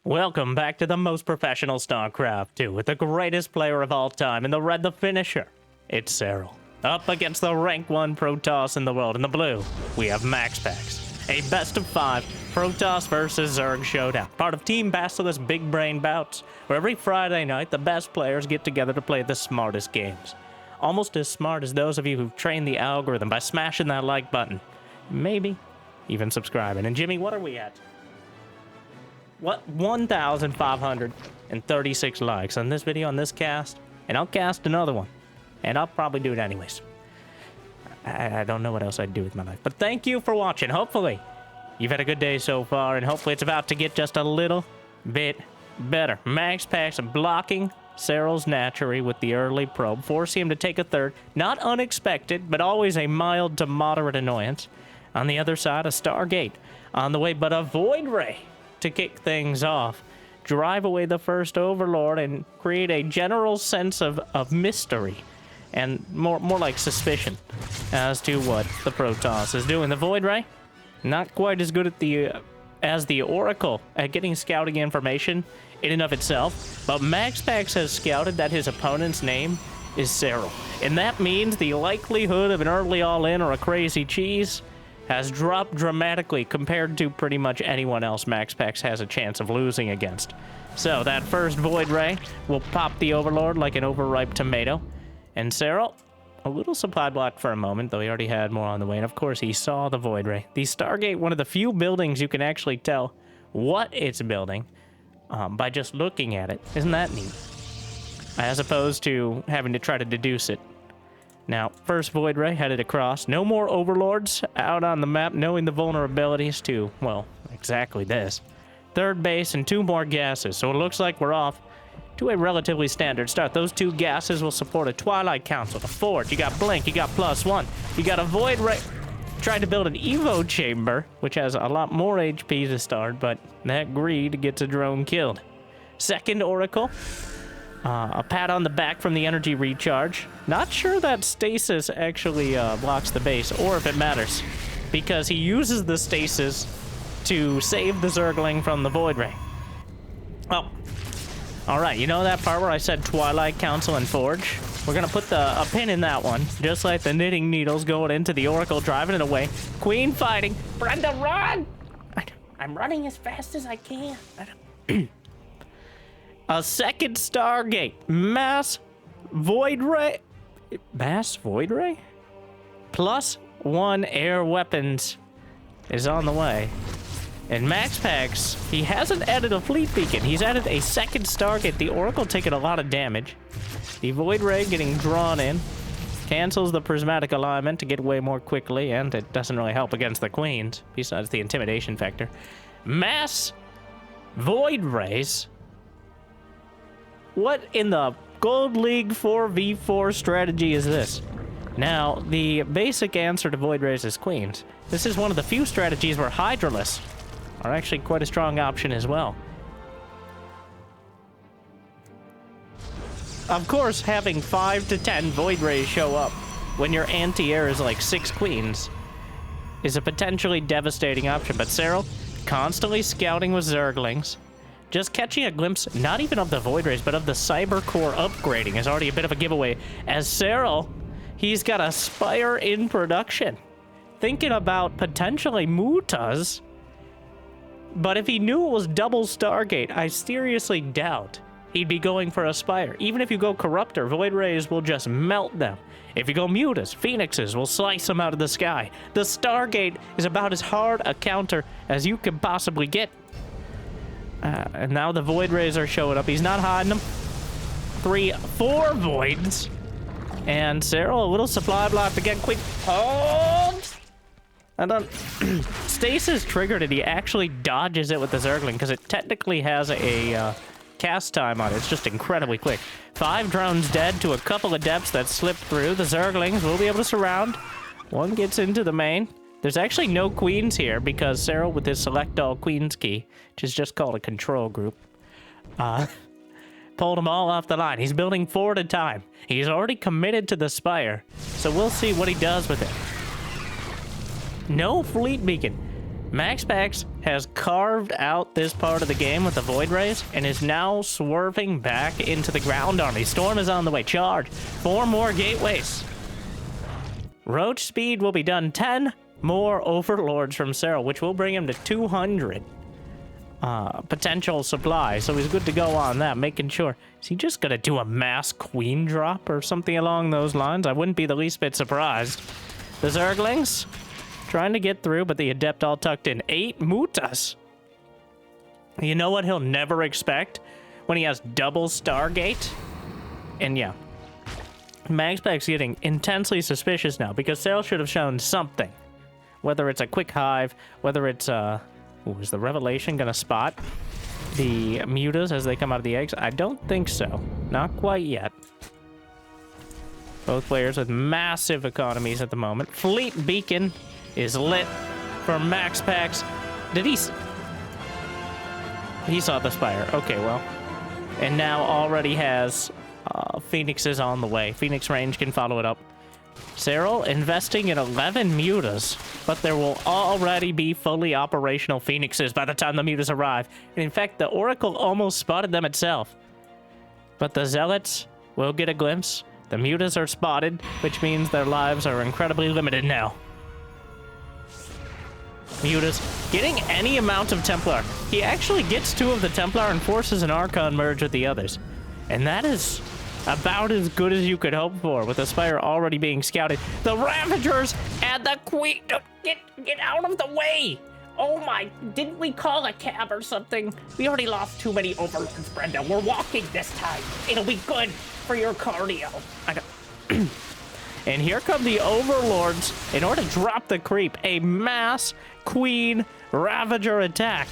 Welcome back to the most professional StarCraft 2 with the greatest player of all time in the red, the finisher. It's Serral. Up against the rank 1 Protoss in the world. In the blue, we have MaxPax. A best of 5 Protoss versus Zerg showdown. Part of Team Basilisk Big Brain Bouts, where every Friday night the best players get together to play the smartest games. Almost as smart as those of you who've trained the algorithm by smashing that like button. Maybe even subscribing. And Jimmy, what are we at? What? 1,536 likes on this video, on this cast, and I'll cast another one. And I'll probably do it anyways. I don't know what else I'd do with my life. But thank you for watching. Hopefully, you've had a good day so far, and hopefully it's about to get just a little bit better. MaxPax blocking Serral's Natury with the early probe, forcing him to take a third. Not unexpected, but always a mild to moderate annoyance. On the other side, a Stargate on the way, but a Void Ray to kick things off, drive away the first Overlord, and create a general sense of mystery and more like suspicion as to what the Protoss is doing. The Void Ray, not quite as good at as the Oracle at getting scouting information in and of itself, but MaxPax has scouted that his opponent's name is Serral, and that means the likelihood of an early all-in or a crazy cheese has dropped dramatically compared to pretty much anyone else MaxPax has a chance of losing against. So that first Void Ray will pop the Overlord like an overripe tomato. And Serral, a little supply blocked for a moment, though he already had more on the way. And of course, he saw the Void Ray. The Stargate, one of the few buildings you can actually tell what it's building by just looking at it. Isn't that neat? As opposed to having to try to deduce it. Now, first Void Ray headed across. No more Overlords out on the map, knowing the vulnerabilities to, well, exactly this. Third base and 2 more gases, so it looks like we're off to a relatively standard start. Those 2 gases will support a Twilight Council, a Forge. You got Blink, you got +1. You got a Void Ray. Tried to build an Evo Chamber, which has a lot more HP to start, but that greed gets a drone killed. Second Oracle. A pat on the back from the energy recharge. Not sure that stasis actually blocks the base, or if it matters, because he uses the stasis to save the Zergling from the Void Ray. Oh, all right. You know that part where I said Twilight Council and Forge? We're gonna put a pin in that one, just like the knitting needles going into the Oracle, driving it away. Queen fighting. Brenda, run! I'm running as fast as I can. A second Stargate. Mass Void Ray? +1 air weapons is on the way. And MaxPax, he hasn't added a fleet beacon. He's added a second Stargate. The Oracle taking a lot of damage. The Void Ray getting drawn in. Cancels the prismatic alignment to get away more quickly, and it doesn't really help against the Queens, besides the intimidation factor. Mass Void Rays? What in the Gold League 4v4 strategy is this? Now, the basic answer to Void Rays is Queens. This is one of the few strategies where Hydralisks are actually quite a strong option as well. Of course, having 5 to 10 Void Rays show up when your anti-air is like 6 Queens is a potentially devastating option, but Serral constantly scouting with Zerglings. Just catching a glimpse, not even of the Void Rays, but of the Cyber Core upgrading is already a bit of a giveaway. As Serral, he's got a Spire in production. Thinking about potentially Mutas. But if he knew it was double Stargate, I seriously doubt he'd be going for a Spire. Even if you go Corruptor, Void Rays will just melt them. If you go Mutas, Phoenixes will slice them out of the sky. The Stargate is about as hard a counter as you can possibly get. And now the Void Rays are showing up. He's not hiding them. 3, 4 Voids. And Serral, a little supply block to get quick. Hold! And then Stasis triggered it. He actually dodges it with the Zergling because it technically has a cast time on it. It's just incredibly quick. 5 drones dead to a couple of depths that slipped through. The Zerglings will be able to surround. One gets into the main. There's actually no Queens here because Serral, with his select all Queens key, which is just called a control group, pulled them all off the line. He's building 4 at a time. He's already committed to the Spire, so we'll see what he does with it. No fleet beacon. MaxPax has carved out this part of the game with the Void Rays and is now swerving back into the ground army. Storm is on the way. Charge. 4 more gateways. Roach speed will be done. 10 more overlords from Serral, which will bring him to 200 potential supply. So he's good to go on that, making sure. Is he just going to do a mass queen drop or something along those lines? I wouldn't be the least bit surprised. The Zerglings trying to get through, but the Adept all tucked in. 8 Mutas. You know what he'll never expect? When he has double Stargate? And yeah. MaxPax getting intensely suspicious now, because Serral should have shown something. Whether it's a quick hive, whether it's, is the Revelation gonna spot the Mutas as they come out of the eggs? I don't think so. Not quite yet. Both players with massive economies at the moment. Fleet Beacon is lit for MaxPax. Did he saw the Spire. Okay, well. And now already has Phoenixes on the way. Phoenix range can follow it up. Serral investing in 11 Mutas, but there will already be fully operational Phoenixes by the time the Mutas arrive. And in fact, the Oracle almost spotted them itself. But the Zealots will get a glimpse. The Mutas are spotted, which means their lives are incredibly limited now. Mutas getting any amount of Templar. He actually gets 2 of the Templar and forces an Archon merge with the others. And that is about as good as you could hope for, with the Spire already being scouted. The Ravagers and the Queen. Get out of the way! Oh my, didn't we call a cab or something? We already lost too many overlords, Brenda. We're walking this time. It'll be good for your cardio. And here come the overlords in order to drop the creep. A mass Queen Ravager attack.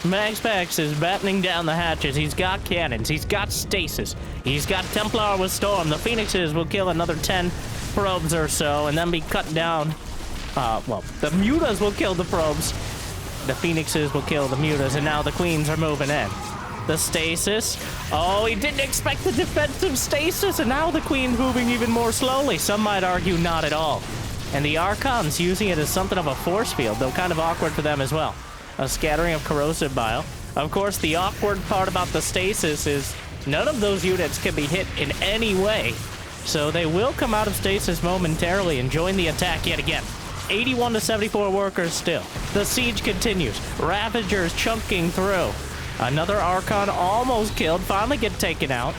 MaxPax is battening down the hatches. He's got cannons. He's got stasis. He's got Templar with Storm. The Phoenixes will kill another 10 probes or so and then be cut down. Well, the Mutas will kill the probes. The Phoenixes will kill the Mutas, and now the Queens are moving in. The stasis. Oh, he didn't expect the defensive stasis, and now the Queen's moving even more slowly. Some might argue not at all. And the Archons using it as something of a force field, though kind of awkward for them as well. A scattering of corrosive bile. Of course, the awkward part about the stasis is none of those units can be hit in any way. So they will come out of stasis momentarily and join the attack yet again. 81 to 74 workers still. The siege continues. Ravagers chunking through. Another Archon almost killed, finally get taken out.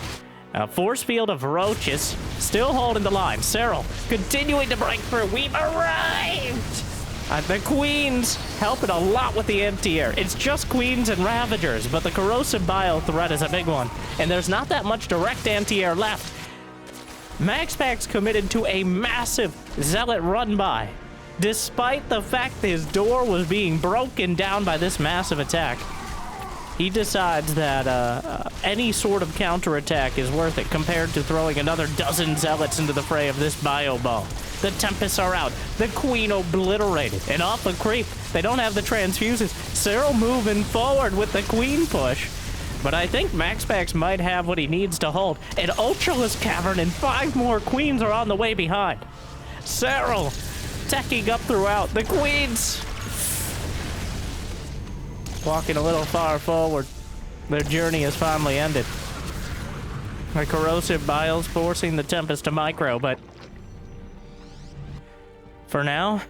A force field of roaches still holding the line. Serral continuing to break through. We've arrived! The Queens helping a lot with the anti-air. It's just Queens and Ravagers, but the corrosive bile threat is a big one. And there's not that much direct anti-air left. MaxPax committed to a massive Zealot run-by. Despite the fact that his door was being broken down by this massive attack, he decides that any sort of counterattack is worth it compared to throwing another dozen Zealots into the fray of this bio ball. The Tempests are out. The Queen obliterated. And off the creep. They don't have the transfuses. Serral moving forward with the Queen push. But I think MaxPax might have what he needs to hold. An Ultralisk Cavern and 5 more Queens are on the way behind. Serral teching up throughout. The Queens walking a little far forward. Their journey has finally ended. The corrosive biles forcing the Tempest to micro, but for now,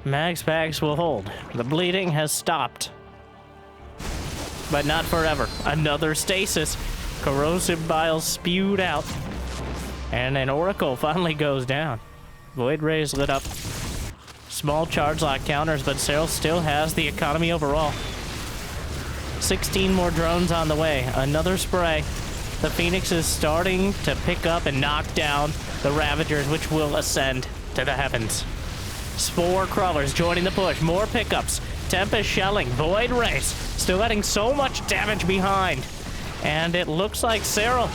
MaxPax will hold. The bleeding has stopped. But not forever. Another stasis. Corrosive biles spewed out. And an Oracle finally goes down. Void Rays lit up. Small charge lock counters, but Serral still has the economy overall. 16 more drones on the way. Another spray. The Phoenix is starting to pick up and knock down the Ravagers, which will ascend to the heavens. Spore Crawlers joining the push. More pickups. Tempest shelling. Void Rays still letting so much damage behind. And it looks like Serral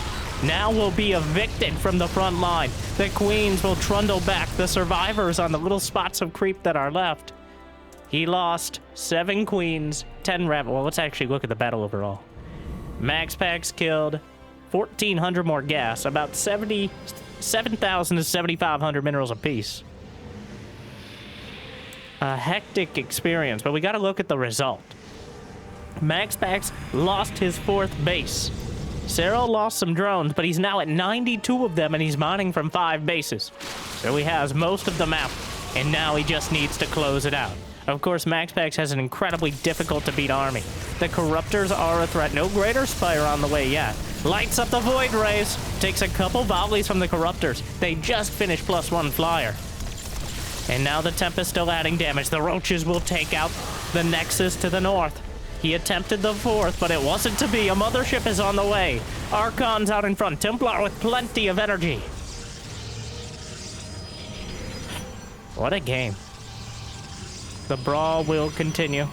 now will be evicted from the front line. The Queens will trundle back. The survivors on the little spots of creep that are left. He lost 7 Queens, 10 Ravagers. Well, let's actually look at the battle overall. MaxPax killed 1,400 more gas, about 7,000 to 7,500 minerals apiece. a hectic experience, but we got to look at the result. MaxPax lost his 4th base. Serral lost some drones, but he's now at 92 of them, and he's mining from 5 bases. So he has most of the map, and now he just needs to close it out. Of course, MaxPax has an incredibly difficult-to-beat army. The Corruptors are a threat. No Greater Spire on the way yet. Lights up the Void Rays. Takes a couple volleys from the Corruptors. They just finished +1 flyer. And now the Tempest still adding damage. The Roaches will take out the Nexus to the north. He attempted the 4th, but it wasn't to be. A Mothership is on the way. Archon's out in front. Templar with plenty of energy. What a game. The brawl will continue.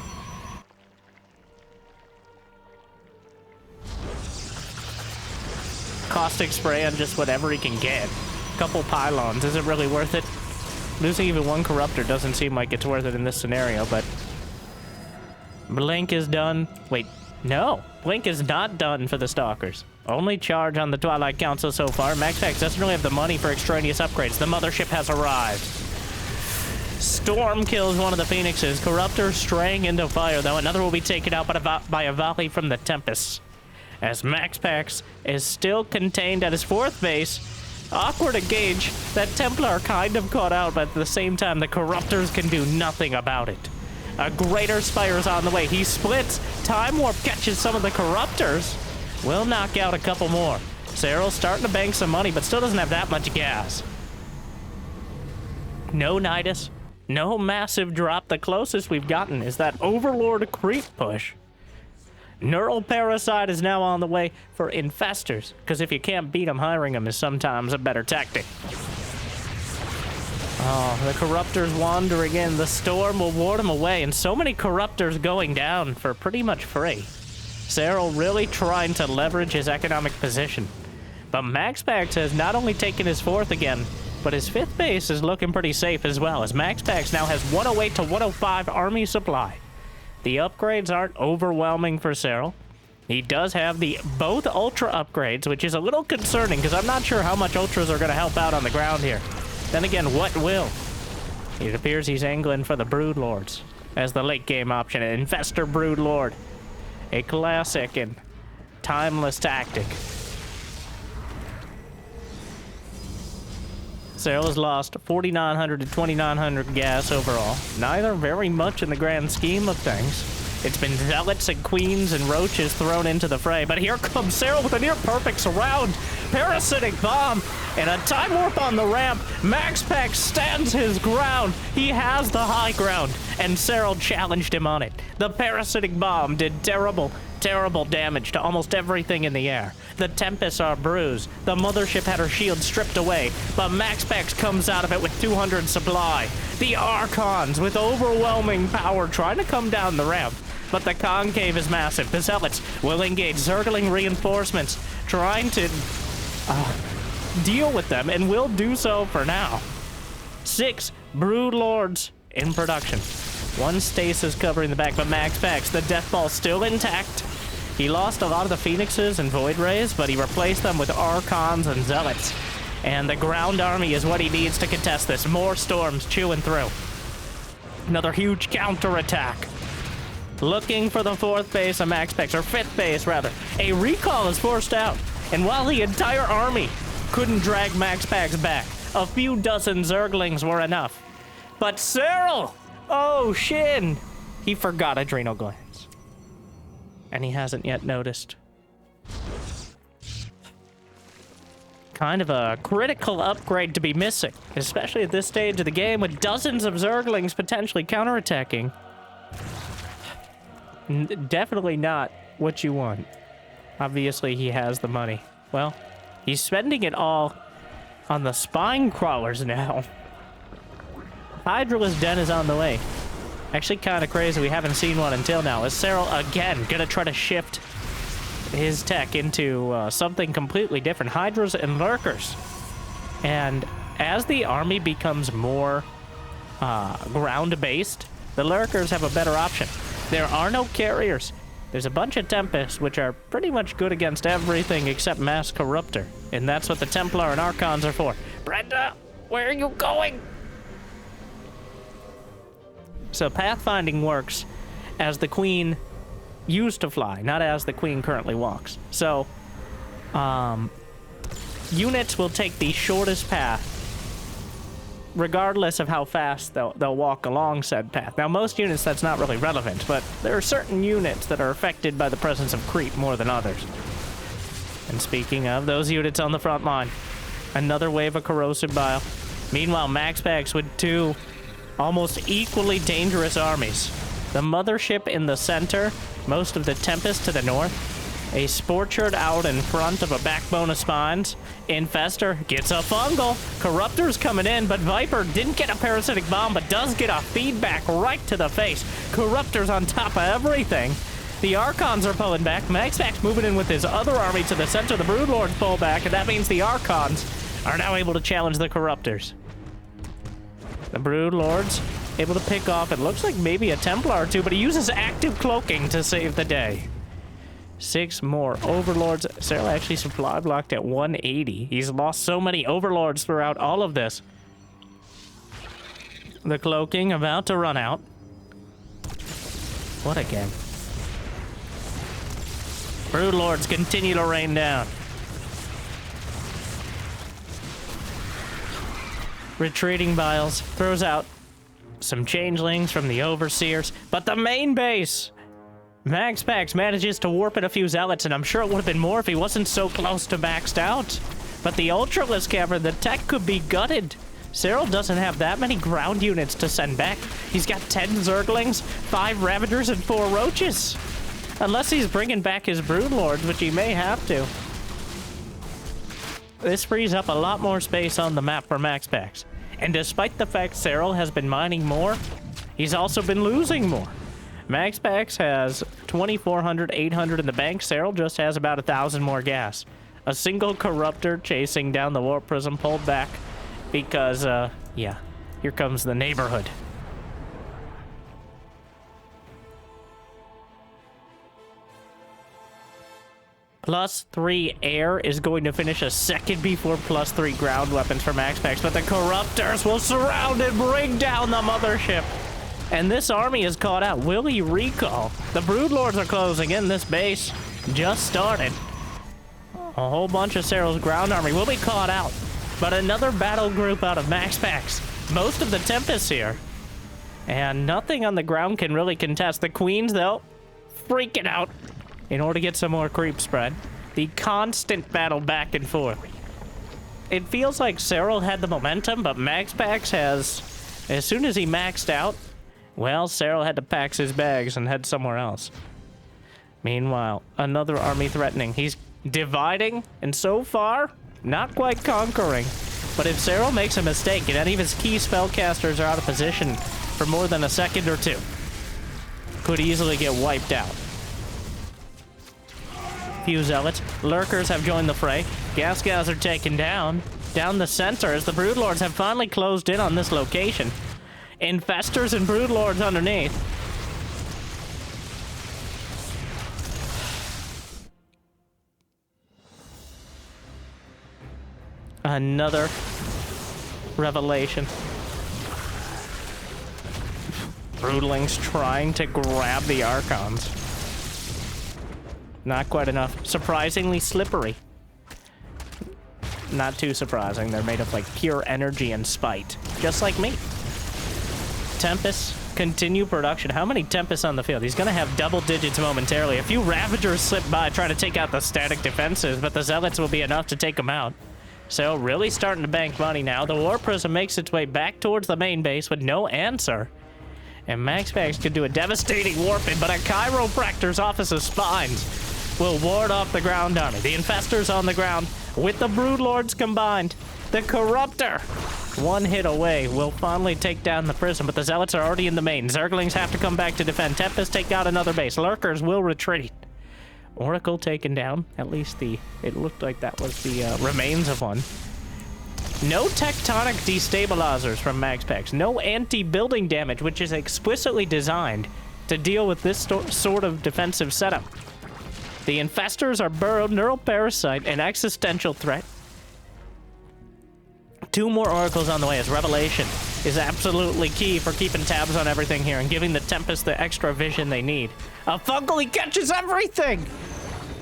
Caustic spray on just whatever he can get. Couple pylons. Is it really worth it? Losing even 1 Corruptor doesn't seem like it's worth it in this scenario, but... Blink is done. Wait, no. Blink is not done for the Stalkers. Only charge on the Twilight Council so far. MaxPax doesn't really have the money for extraneous upgrades. The Mothership has arrived. Storm kills one of the Phoenixes. Corruptor straying into fire, though. Another will be taken out by a volley from the Tempest. As MaxPax is still contained at his 4th base. Awkward to gauge. That Templar kind of caught out, but at the same time, the Corruptors can do nothing about it. A Greater Spire is on the way. He splits. Time Warp catches some of the Corruptors. Will knock out a couple more. Serral's starting to bank some money, but still doesn't have that much gas. No Nidus. No massive drop. The closest we've gotten is that Overlord creep push. Neural Parasite is now on the way for Infestors, because if you can't beat them, hiring them is sometimes a better tactic. Oh, the Corruptors wandering in. The Storm will ward them away, and so many Corruptors going down for pretty much free. Serral really trying to leverage his economic position. But MaxPax has not only taken his 4th again, but his 5th base is looking pretty safe as well, as MaxPax now has 108 to 105 army supply. The upgrades aren't overwhelming for Serral. He does have both Ultra upgrades, which is a little concerning, because I'm not sure how much Ultras are going to help out on the ground here. Then again, what will? It appears he's angling for the Broodlords as the late game option. An Infestor Broodlord. A classic and timeless tactic. Serral has lost 4,900 to 2,900 gas overall. Neither very much in the grand scheme of things. It's been Zealots and Queens and Roaches thrown into the fray. But here comes Serral with a near-perfect surround. Parasitic Bomb and a Time Warp on the ramp. MaxPax stands his ground. He has the high ground, and Serral challenged him on it. The Parasitic Bomb did terrible damage to almost everything in the air. The Tempests are bruised. The Mothership had her shield stripped away, but MaxPax comes out of it with 200 supply. The Archons with overwhelming power trying to come down the ramp, but the concave is massive. The Zealots will engage Zergling reinforcements, trying to deal with them, and will do so for now. 6 Broodlords in production. 1 Stasis covering the back, but MaxPax, the Death Ball still intact. He lost a lot of the Phoenixes and Void Rays, but he replaced them with Archons and Zealots. And the ground army is what he needs to contest this. More Storms chewing through. Another huge counterattack. Looking for the 4th base of MaxPax, or 5th base rather. A recall is forced out. And while the entire army couldn't drag MaxPax back, a few dozen Zerglings were enough. But Serral! Oh, Shin! He forgot Adrenal Glands. And he hasn't yet noticed. Kind of a critical upgrade to be missing, especially at this stage of the game with dozens of Zerglings potentially counterattacking. Definitely not what you want. Obviously, he has the money. Well, he's spending it all on the Spine Crawlers now. Hydralisk Den is on the way. Actually, kind of crazy. We haven't seen one until now. Is Serral again gonna try to shift his tech into something completely different? Hydras and Lurkers. And as the army becomes more ground-based, the Lurkers have a better option. There are no carriers. There's a bunch of Tempests, which are pretty much good against everything except Mass Corruptor. And that's what the Templar and Archons are for. Brenda, where are you going? So pathfinding works as the queen used to fly, not as the queen currently walks. So, units will take the shortest path, regardless of how fast they'll walk along said path. Now, most units, that's not really relevant, but there are certain units that are affected by the presence of creep more than others. And speaking of those units on the front line, another wave of corrosive bile. Meanwhile, MaxPax with two almost equally dangerous armies. The mothership in the center, most of the Tempest to the north, a Sporchard out in front of a backbone of spines. Infestor gets a fungal. Corruptor's coming in, but Viper didn't get a parasitic bomb, but does get a feedback right to the face. Corruptor's on top of everything. The Archons are pulling back. MaxPax moving in with his other army to the center. The Broodlords pull back, and that means the Archons are now able to challenge the Corruptors. The Broodlords able to pick off, it looks like maybe a Templar or two, but he uses active cloaking to save the day. 6 more Overlords. Serral actually supply blocked at 180. He's lost so many Overlords throughout all of this. The cloaking about to run out. What a game. Broodlords continue to rain down. Retreating Biles throws out some changelings from the Overseers, but the main base, MaxPax manages to warp in a few zealots, and I'm sure it would have been more if he wasn't so close to maxed out. But the Ultralisk Cavern, the tech could be gutted. Serral doesn't have that many ground units to send back. He's got 10 Zerglings, 5 Ravagers, and 4 Roaches. Unless he's bringing back his Broodlords, which he may have to. This frees up a lot more space on the map for MaxPax. And despite the fact Serral has been mining more, he's also been losing more. MaxPax has 2,400, 800 in the bank. Serral just has about 1,000 more gas. A single Corruptor chasing down the Warp Prism pulled back because, yeah, here comes the neighborhood. +3 air is going to finish a second before +3 ground weapons for MaxPax, but the Corruptors will surround and bring down the mothership. And this army is caught out. Will he recall? The Broodlords are closing in. This base just started. A whole bunch of Serral's ground army will be caught out. But another battle group out of MaxPax. Most of the Tempests here. And nothing on the ground can really contest. The Queens, though, freaking out in order to get some more creep spread. The constant battle back and forth. It feels like Serral had the momentum, but MaxPax has, as soon as he maxed out, well, Serral had to pack his bags and head somewhere else. Meanwhile, another army threatening. He's dividing, and so far, not quite conquering. But if Serral makes a mistake and any of his key spellcasters are out of position for more than a second or two, could easily get wiped out. Few zealots. Lurkers have joined the fray. Gas are taken down the center as the Broodlords have finally closed in on this location. Infestors and Broodlords underneath. Another revelation. Broodlings trying to grab the Archons. Not quite enough. Surprisingly slippery. Not too surprising. They're made of like pure energy and spite. Just like me. Tempest, continue production. How many Tempests on the field? He's gonna have double digits momentarily. A few Ravagers slip by trying to take out the static defenses, but the Zealots will be enough to take them out. So really starting to bank money now. The War Prism makes its way back towards the main base with no answer. And MaxPax could do a devastating warp-in, but a Chiropractor's Office of Spines will ward off the ground army. The Infestors on the ground with the Broodlords combined. The Corruptor, one hit away, will finally take down the Prism, but the Zealots are already in the main. Zerglings have to come back to defend. Tempest take out another base. Lurkers will retreat. Oracle taken down. At least it looked like that was the remains of one. No tectonic destabilizers from MaxPax. No anti-building damage, which is explicitly designed to deal with this sort of defensive setup. The Infestors are burrowed, Neural Parasite, an existential threat. 2 more Oracles on the way as Revelation is absolutely key for keeping tabs on everything here and giving the Tempest the extra vision they need. A Fungal, he catches everything!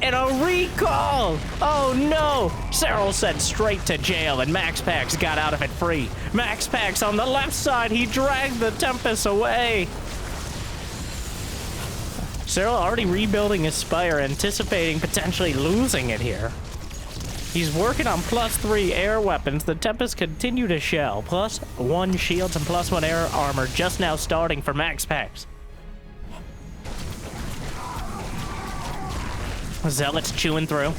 And a recall! Oh no! Serral sent straight to jail and MaxPax got out of it free. MaxPax on the left side, he dragged the Tempest away. Serral already rebuilding his Spire, anticipating potentially losing it here. He's working on +3 air weapons. The Tempest continue to shell. +1 shields and +1 air armor just now starting for MaxPax. Zealots chewing through.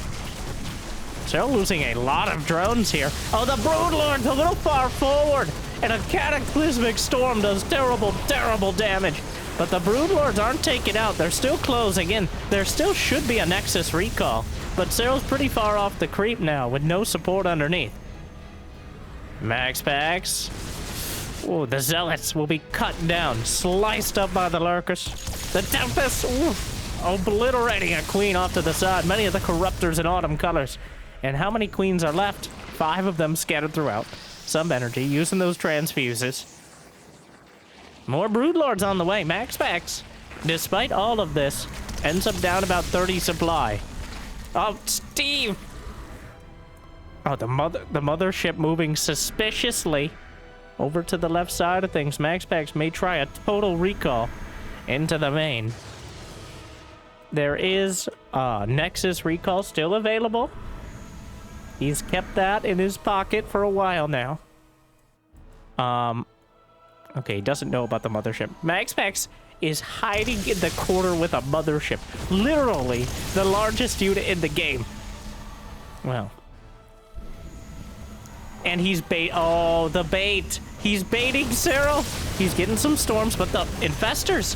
Serral losing a lot of drones here. Oh, the Broodlord's a little far forward. And a Cataclysmic Storm does terrible, terrible damage. But the Broodlords aren't taken out. They're still closing in. There still should be a Nexus recall. But Serral's pretty far off the creep now with no support underneath. MaxPax. Oh, the Zealots will be cut down, sliced up by the Lurkers. The Tempest, obliterating a Queen off to the side. Many of the Corruptors in autumn colors. And how many Queens are left? 5 of them scattered throughout. Some energy, using those transfuses. More Broodlords on the way. MaxPax, despite all of this, ends up down about 30 supply. Oh, Steve! Oh, the mothership moving suspiciously over to the left side of things. MaxPax may try a total recall into the main. There is a Nexus recall still available. He's kept that in his pocket for a while now. Okay, he doesn't know about the mothership. MaxPax is hiding in the corner with a mothership. Literally the largest unit in the game. Well. And he's oh, the bait. He's baiting Serral. He's getting some storms, but the infestors.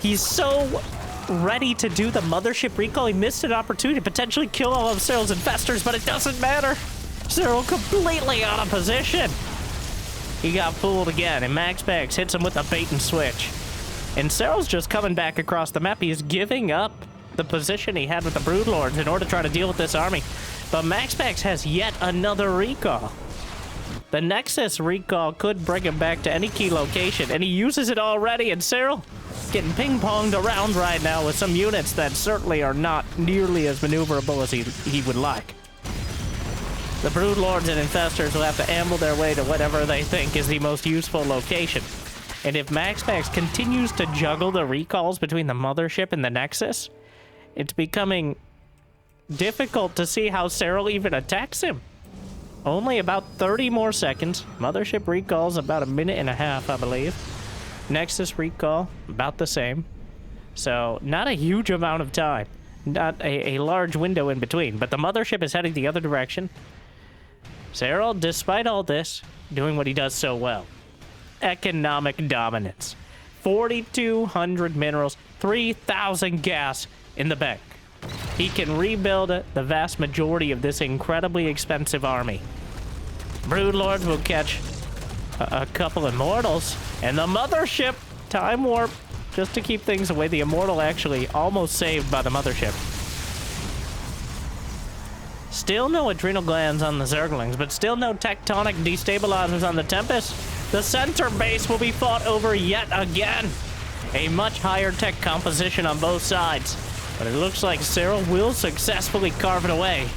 He's so ready to do the mothership recall. He missed an opportunity to potentially kill all of Serral's infestors, but it doesn't matter. Serral completely out of position. He got fooled again, and MaxPax hits him with a bait and switch. And Serral's just coming back across the map. He is giving up the position he had with the Broodlords in order to try to deal with this army. But MaxPax has yet another recall. The Nexus recall could bring him back to any key location, and he uses it already, and Serral getting ping-ponged around right now with some units that certainly are not nearly as maneuverable as he would like. The Broodlords and Infestors will have to amble their way to whatever they think is the most useful location. And if MaxPax continues to juggle the recalls between the Mothership and the Nexus, it's becoming difficult to see how Serral even attacks him. Only about 30 more seconds. Mothership recalls about 1.5 minutes, I believe. Nexus recall, about the same. So, not a huge amount of time. Not a large window in between. But the Mothership is heading the other direction. Serral, despite all this, doing what he does so well. Economic dominance. 4,200 minerals, 3,000 gas in the bank. He can rebuild the vast majority of this incredibly expensive army. Broodlords will catch a couple Immortals, and the Mothership, time warp, just to keep things away. The Immortal actually almost saved by the Mothership. Still no adrenal glands on the Zerglings, but still no tectonic destabilizers on the Tempest. The center base will be fought over yet again. A much higher tech composition on both sides. But it looks like Serral will successfully carve it away.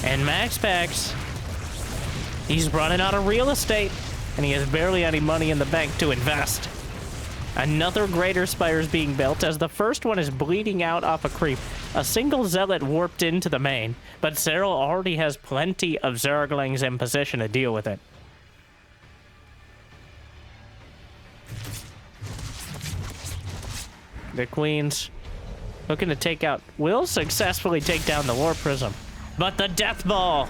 And MaxPax, he's running out of real estate, and he has barely any money in the bank to invest. Another Greater Spire is being built as the first one is bleeding out off a creep. A single Zealot warped into the main, but Serral already has plenty of Zerglings in position to deal with it. The Queens looking to take out, will successfully take down the War Prism. But the Death Ball!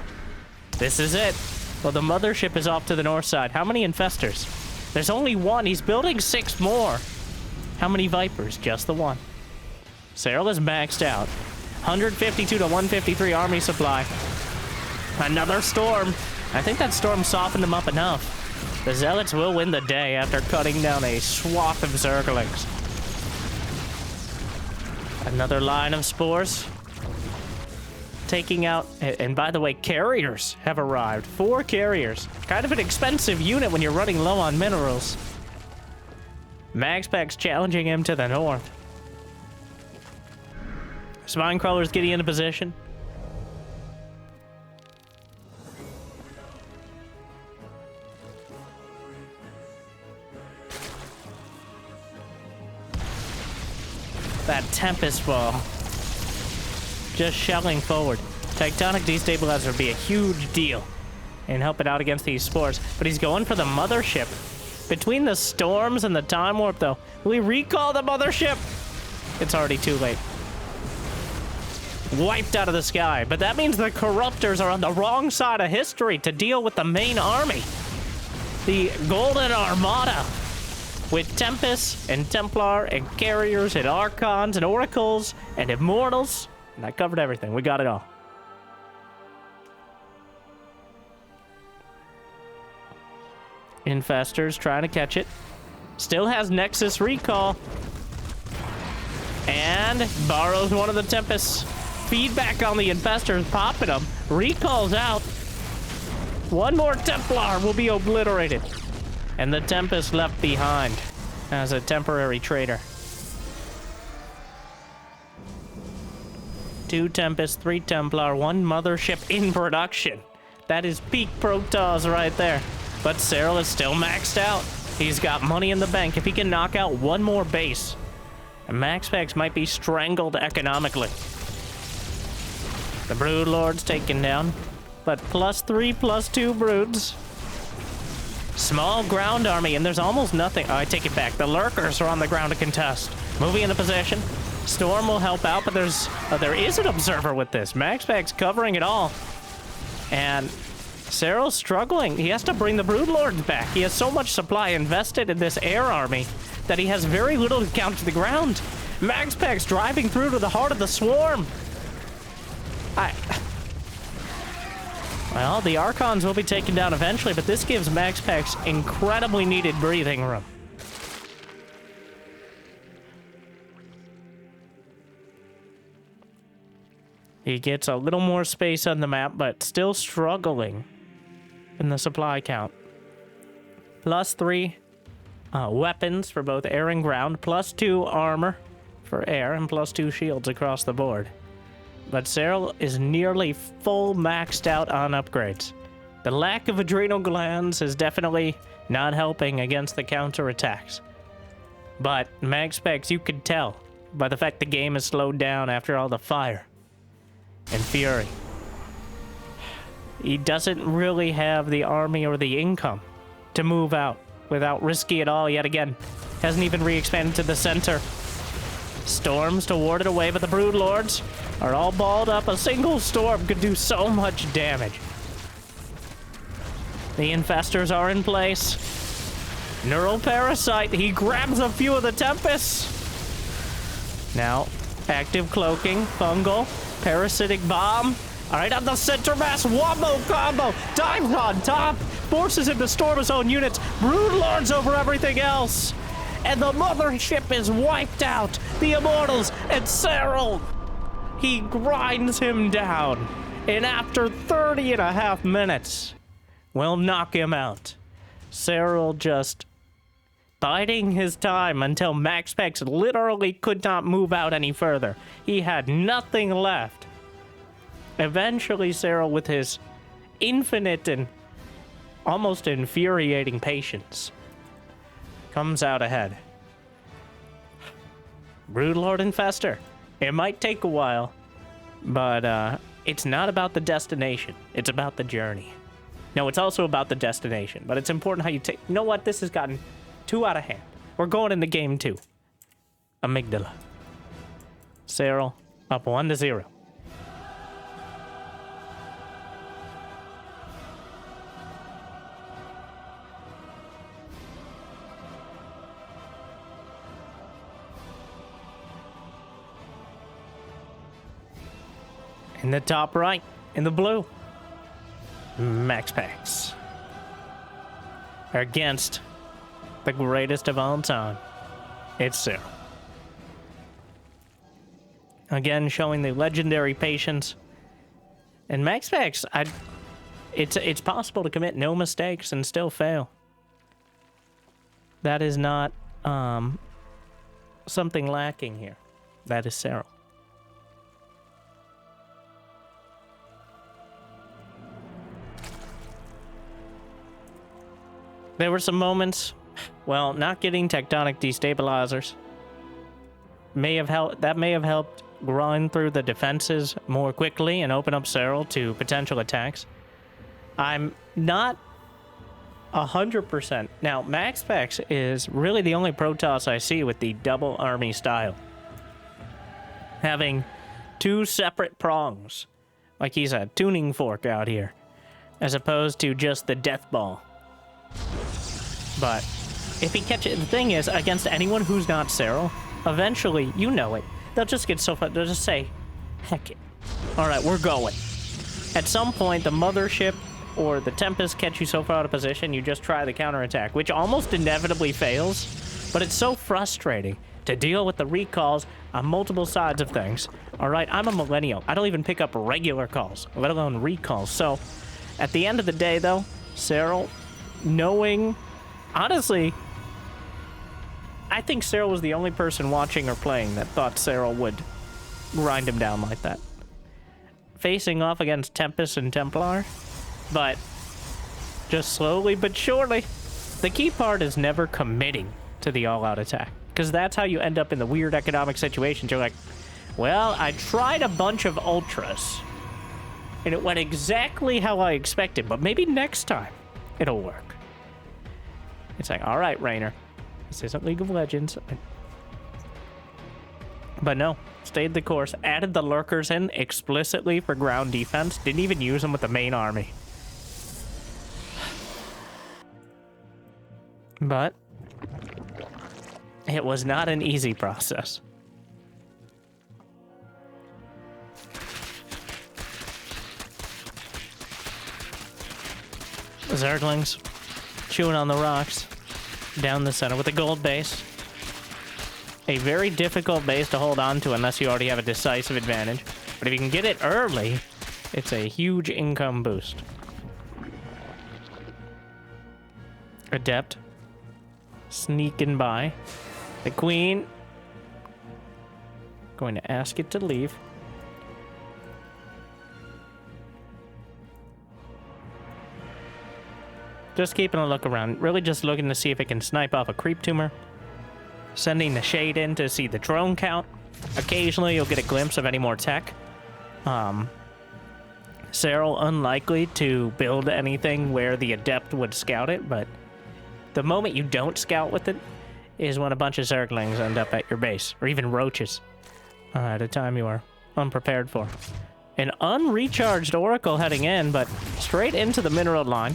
This is it. Well, the Mothership is off to the north side. How many Infestors? There's only one. He's building 6 more. How many Vipers? Just the one. Serral is maxed out. 152 to 153 army supply. Another storm. I think that storm softened him up enough. The Zealots will win the day after cutting down a swath of Zerglings. Another line of spores. taking out... And by the way, carriers have arrived. 4 carriers. Kind of an expensive unit when you're running low on minerals. MaxPax challenging him to the north. Spine crawlers getting into position. That Tempest ball. Just shelling forward. Tectonic destabilizer would be a huge deal in helping out against these spores. But he's going for the mothership. Between the storms and the time warp, though, will he recall the mothership? It's already too late. Wiped out of the sky. But that means the Corruptors are on the wrong side of history to deal with the main army. The Golden Armada. With Tempests and Templar and Carriers and Archons and Oracles and Immortals. And I covered everything. We got it all. Infestors trying to catch it. Still has Nexus recall. And borrows one of the Tempests. Feedback on the Infestors, popping them. Recalls out. One more Templar will be obliterated. And the Tempest left behind as a temporary traitor. 2 Tempests, 3 Templar, 1 mothership in production. That is peak Protoss right there. But Serral is still maxed out. He's got money in the bank. If he can knock out 1 more base, and MaxPax might be strangled economically. The Broodlord's taken down, but +3, +2 broods. Small ground army, and there's almost nothing. Oh, I take it back. The Lurkers are on the ground to contest. Moving into position. Storm will help out, but there is an observer with this. MaxPax covering it all. And Serral's struggling. He has to bring the Broodlords back. He has so much supply invested in this air army that he has very little to counter the ground. MaxPax driving through to the heart of the swarm. Well, the Archons will be taken down eventually, but this gives MaxPax incredibly needed breathing room. He gets a little more space on the map, but still struggling in the supply count. +3 weapons for both air and ground, +2 armor for air, and +2 shields across the board. But Serral is nearly full maxed out on upgrades. The lack of adrenal glands is definitely not helping against the counterattacks. But MaxPax, you could tell by the fact the game is slowed down after all the fire and fury. He doesn't really have the army or the income to move out without risky at all yet again. Hasn't even re-expanded to the center. Storms to ward it away, but the Broodlords are all balled up. A single storm could do so much damage. The Infestors are in place. Neural Parasite, he grabs a few of the Tempests. Now, active cloaking, fungal, parasitic bomb. All right, on the center mass, wombo combo, dives on top, forces him to storm his own units, Broodlords over everything else. And the mothership is wiped out. The Immortals and Serral. He grinds him down. And after 30.5 minutes, will knock him out. Serral just biding his time until MaxPax literally could not move out any further. He had nothing left. Eventually, Serral, with his infinite and almost infuriating patience, comes out ahead. Broodlord Infestor. It might take a while, but it's not about the destination. It's about the journey. No, it's also about the destination, but it's important how you take... You know what? This has gotten too out of hand. We're going into game 2. Amygdala. Serral up 1-0. In the top right, in the blue, MaxPax against the greatest of all time. It's Serral. Again, showing the legendary patience And MaxPax, it's possible to commit no mistakes and still fail. That is not something lacking here. That is Serral. There were some moments, well, not getting tectonic destabilizers may have helped. That may have helped grind through the defenses more quickly and open up Serral to potential attacks. I'm not 100%. Now, MaxPax is really the only Protoss I see with the double army style. Having two separate prongs, like he's a tuning fork out here, as opposed to just the death ball. But if he catches, the thing is, against anyone who's not Serral, eventually, you know it, they'll just get so far, they'll just say, heck it. All right, we're going. At some point, the mothership or the Tempest catch you so far out of position, you just try the counterattack, which almost inevitably fails, but it's so frustrating to deal with the recalls on multiple sides of things. All right, I'm a millennial. I don't even pick up regular calls, let alone recalls. So, at the end of the day, though, Serral, knowing, honestly, I think Serral was the only person watching or playing that thought Serral would grind him down like that. Facing off against Tempest and Templar, but just slowly but surely. The key part is never committing to the all-out attack, because that's how you end up in the weird economic situations. You're like, well, I tried a bunch of ultras, and it went exactly how I expected, but maybe next time it'll work. It's like, all right, Rainer, this isn't League of Legends. But no, stayed the course, added the Lurkers in explicitly for ground defense, didn't even use them with the main army. But it was not an easy process. Zerglings chewing on the rocks down the center with a gold base. A very difficult base to hold on to unless you already have a decisive advantage. But if you can get it early, it's a huge income boost. Adept sneaking by. The queen going to ask it to leave. Just keeping a look around. Really just looking to see if it can snipe off a creep tumor. Sending the shade in to see the drone count. Occasionally you'll get a glimpse of any more tech. Serral unlikely to build anything where the adept would scout it, but the moment you don't scout with it is when a bunch of Zerglings end up at your base, or even roaches, at a time you are unprepared for. An unrecharged Oracle heading in, but straight into the mineral line.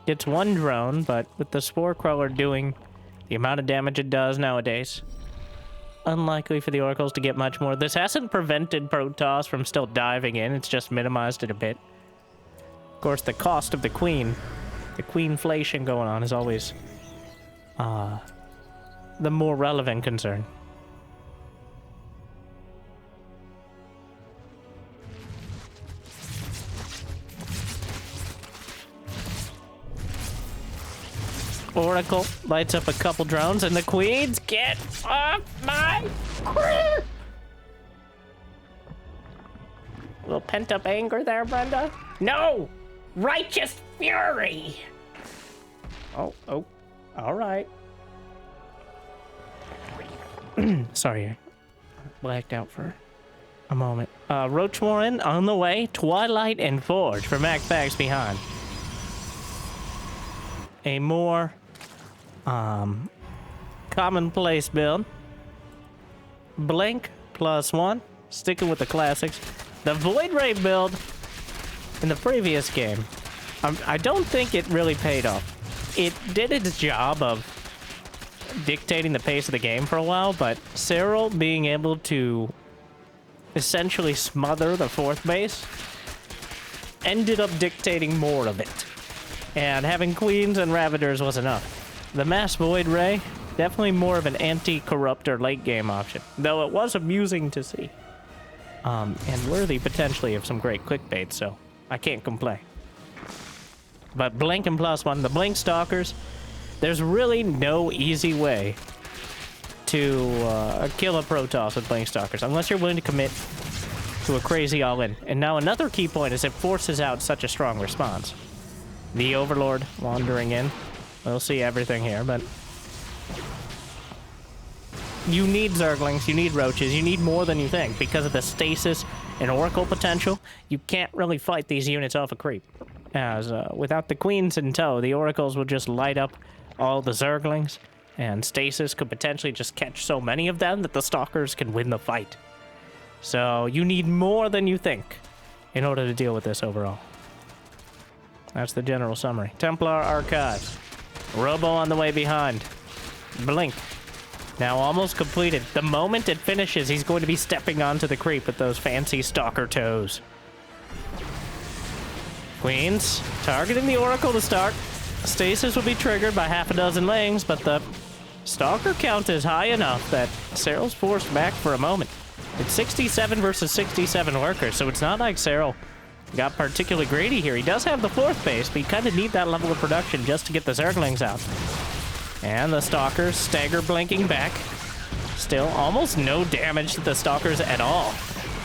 Gets one drone, but with the Spore Crawler doing the amount of damage it does nowadays, unlikely for the Oracles to get much more. This hasn't prevented Protoss from still diving in, it's just minimized it a bit. Of course, the cost of the Queen, the Queenflation going on, is always the more relevant concern. Oracle lights up a couple drones, and the queens get off my crew! A little pent-up anger there, Brenda? No! Righteous fury! Oh, all right. Sorry, I blacked out for a moment. Roach Warren on the way. Twilight and Forge for MaxPax behind. A more commonplace build. Blink +1, sticking with the classics. The Void Ray build in the previous game, I don't think it really paid off. It did its job of dictating the pace of the game for a while, but Serral being able to essentially smother the fourth base ended up dictating more of it. And having Queens and Ravagers was enough. The Mass Void Ray, definitely more of an anti-corruptor late game option, though it was amusing to see. and worthy potentially of some great clickbait, so I can't complain. But Blink and +1, the Blink Stalkers, there's really no easy way to kill a Protoss with Blink Stalkers, unless you're willing to commit to a crazy all-in. And now another key point is it forces out such a strong response. The Overlord wandering in. We'll see everything here, but you need Zerglings, you need Roaches, you need more than you think. Because of the Stasis and Oracle potential, you can't really fight these units off a creep. As without the Queens in tow, the Oracles will just light up all the Zerglings, and Stasis could potentially just catch so many of them that the Stalkers can win the fight. So you need more than you think in order to deal with this overall. That's the general summary. Templar Archives. Robo on the way behind. Blink. Now almost completed. The moment it finishes, he's going to be stepping onto the creep with those fancy Stalker toes. Queens, targeting the Oracle to start. Stasis will be triggered by half a dozen layings, but the Stalker count is high enough that Serral's forced back for a moment. It's 67 versus 67 Lurkers, so it's not like Serral got particularly greedy here. He does have the 4th base, but you kind of need that level of production just to get the Zerglings out. And the Stalkers stagger blinking back. Still almost no damage to the Stalkers at all.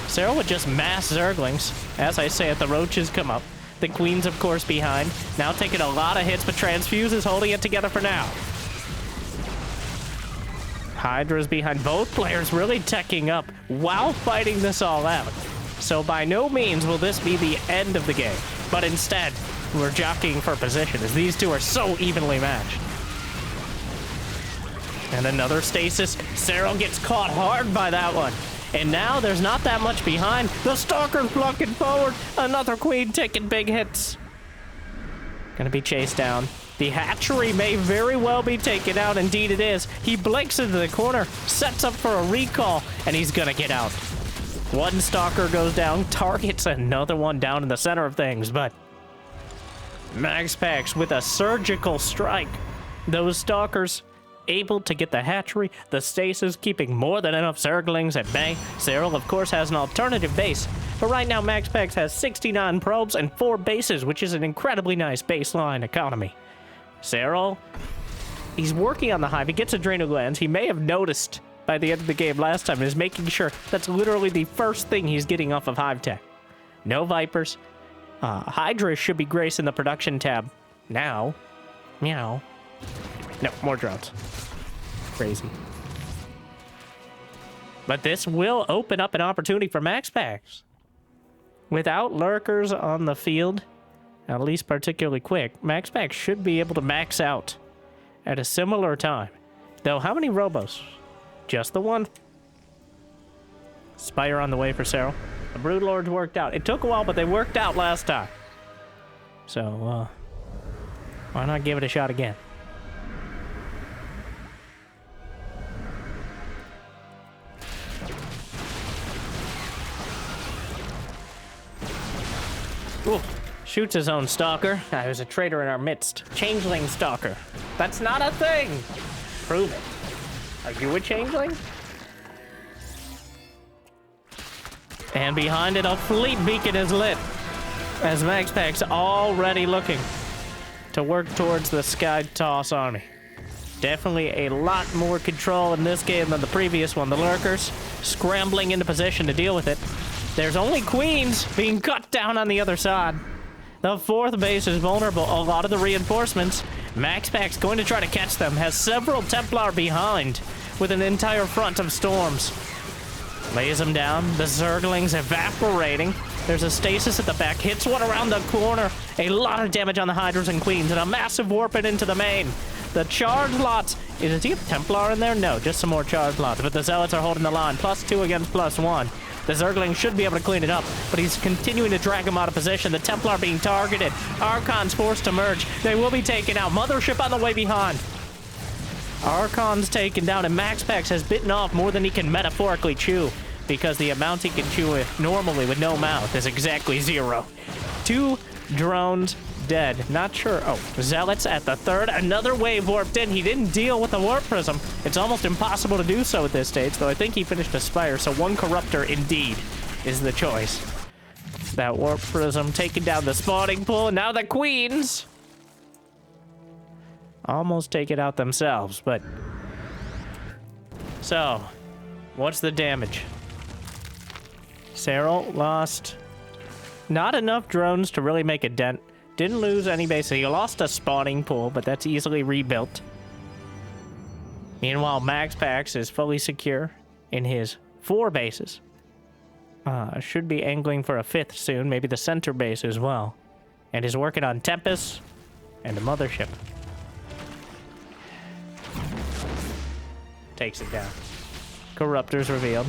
Serral would just mass Zerglings. As I say it, the Roaches come up. The Queen's, of course, behind. Now taking a lot of hits, but Transfuse is holding it together for now. Hydra's behind. Both players really teching up while fighting this all out. So by no means will this be the end of the game. But instead, we're jockeying for position as these two are so evenly matched. And another Stasis. Serral gets caught hard by that one. And now there's not that much behind. The Stalker's blocking forward. Another Queen taking big hits. Gonna be chased down. The hatchery may very well be taken out. Indeed it is. He blinks into the corner, sets up for a recall, and he's gonna get out. One Stalker goes down, targets another one down in the center of things, but MaxPax with a surgical strike. Those Stalkers able to get the hatchery, the Stasis keeping more than enough Zerglings at bay. Serral, of course, has an alternative base, but right now MaxPax has 69 probes and 4 bases, which is an incredibly nice baseline economy. Serral, he's working on the hive. He gets adrenal glands. He may have noticed by the end of the game last time, and is making sure that's literally the first thing he's getting off of hive tech. No Vipers. Hydra should be gracing the production tab now. Meow. No, more drones. Crazy. But this will open up an opportunity for MaxPax. Without Lurkers on the field, at least particularly quick, MaxPax should be able to max out at a similar time. Though, how many Robos? Just the one. Spire on the way for Serral. The Broodlords worked out. It took a while, but they worked out last time. So, why not give it a shot again? Ooh, shoots his own Stalker. There's a traitor in our midst. Changeling Stalker. That's not a thing! Prove it. Are you a Changeling? And behind it, a fleet beacon is lit. As MaxPax already looking to work towards the Sky Toss army. Definitely a lot more control in this game than the previous one. The Lurkers scrambling into position to deal with it. There's only Queens being cut down on the other side. The 4th base is vulnerable. A lot of the reinforcements. MaxPax going to try to catch them. Has several Templar behind with an entire front of storms. Lays them down. The Zerglings evaporating. There's a Stasis at the back. Hits one around the corner. A lot of damage on the Hydras and Queens. And a massive warping into the main. The charge lots. Does he have Templar in there? No, just some more charge lots. But the Zealots are holding the line. +2 against +1. The Zergling should be able to clean it up, but he's continuing to drag him out of position. The Templar being targeted. Archon's forced to merge. They will be taken out. Mothership on the way behind. Archon's taken down, and MaxPax has bitten off more than he can metaphorically chew, because the amount he can chew normally with no mouth is exactly 0. 2 drones dead. Not sure. Oh, Zealots at the 3rd. Another wave warped in. He didn't deal with the warp prism. It's almost impossible to do so at this stage, though I think he finished a Spire, so 1 Corruptor indeed. is the choice. That warp prism taking down the spawning pool, and now the queens almost take it out themselves, but... So, what's the damage? Serral lost not enough drones to really make a dent. Didn't lose any bases. He lost a spawning pool, but that's easily rebuilt. Meanwhile, MaxPax is fully secure in his 4 bases. Should be angling for a 5th soon, maybe the center base as well. And is working on Tempest and the mothership. Takes it down. Corruptors revealed.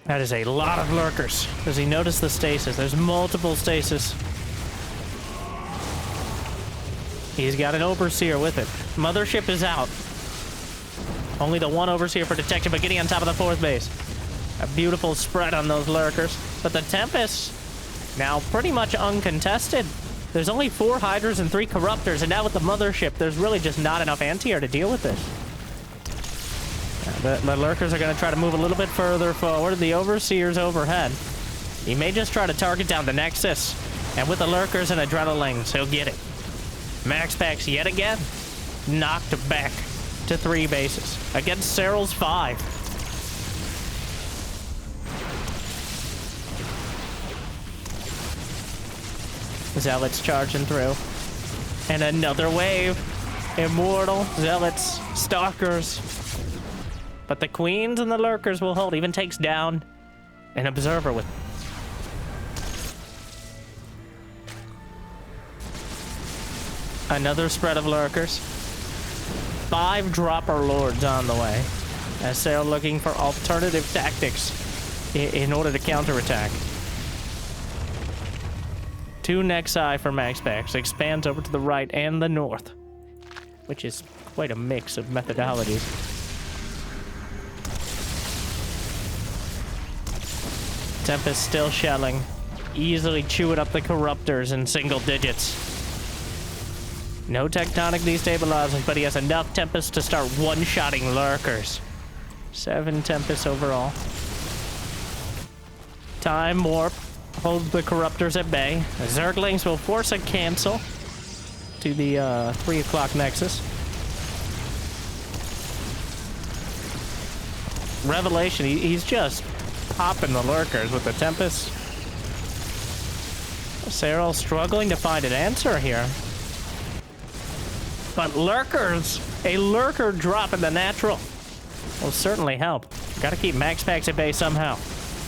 That is a lot of lurkers. Does he notice the stasis? There's multiple stasis. He's got an overseer with it. Mothership is out. Only the one overseer for detection, but getting on top of the 4th base. A beautiful spread on those lurkers. But the Tempest, now pretty much uncontested. There's only 4 Hydras and 3 Corruptors, and now with the Mothership, there's really just not enough anti-air to deal with this. The Lurkers are going to try to move a little bit further forward. The Overseer's overhead. He may just try to target down the Nexus, and with the Lurkers and Adrenalines, he'll get it. MaxPax yet again knocked back to 3 bases against Serral's 5. Zealots charging through. And another wave. Immortal, Zealots, Stalkers. But the Queens and the Lurkers will hold. Even takes down an Observer with... Another spread of Lurkers. 5 Dropper Lords on the way. As Serral looking for alternative tactics in order to counterattack. 2 Nexi for MaxPax. Expands over to the right and the north. Which is quite a mix of methodologies. Tempest still shelling. Easily chewing up the Corruptors in single digits. No tectonic destabilizing, but he has enough Tempest to start one-shotting Lurkers. 7 Tempests overall. Time Warp holds the Corruptors at bay. The Zerglings will force a cancel to the 3 o'clock Nexus. Revelation, he's just popping the Lurkers with the Tempest. Serral struggling to find an answer here. But Lurkers, a Lurker drop in the natural will certainly help. Gotta keep MaxPax at bay somehow.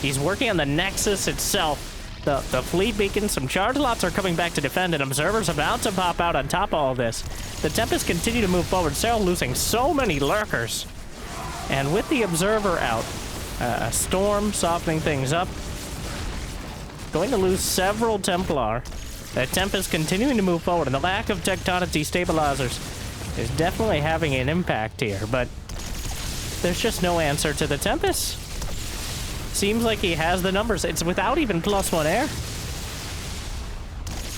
He's working on the Nexus itself. The fleet beacon, some charge lots are coming back to defend, and Observer's about to pop out on top of all this. The Tempest continue to move forward. Serral losing so many Lurkers. And with the Observer out, a Storm softening things up. Going to lose several Templar. The Tempest continuing to move forward, and the lack of tectonic destabilizers is definitely having an impact here, but there's just no answer to the Tempest. Seems like he has the numbers. It's without even +1 air.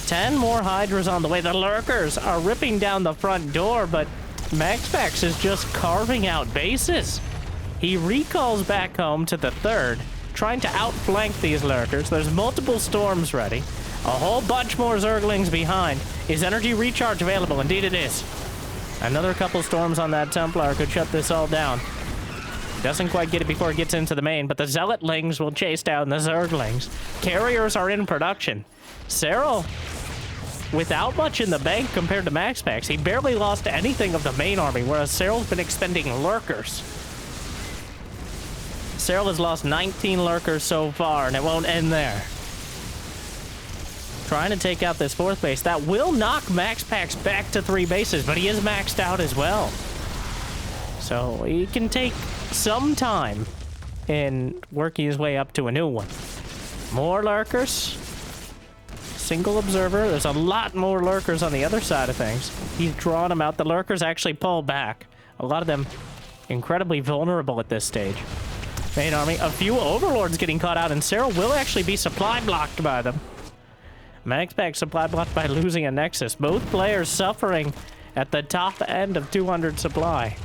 10 more Hydras on the way. The Lurkers are ripping down the front door, but MaxPax is just carving out bases. He recalls back home to the 3rd, trying to outflank these Lurkers. There's multiple Storms ready. A whole bunch more Zerglings behind. Is energy recharge available? Indeed it is. Another couple Storms on that Templar could shut this all down. Doesn't quite get it before it gets into the main, but the Zealotlings will chase down the Zerglings. Carriers are in production. Serral, without much in the bank compared to MaxPax, he barely lost anything of the main army, whereas Serral's been expending Lurkers. Serral has lost 19 Lurkers so far, and it won't end there. Trying to take out this 4th base. That will knock MaxPax back to 3 bases, but he is maxed out as well. So he can take some time in working his way up to a new one. More Lurkers. Single Observer. There's a lot more Lurkers on the other side of things. He's drawn them out. The Lurkers actually pull back. A lot of them incredibly vulnerable at this stage. Main army. A few Overlords getting caught out, and Serral will actually be supply blocked by them. MaxPax supply blocked by losing a Nexus. Both players suffering at the top end of 200 supply.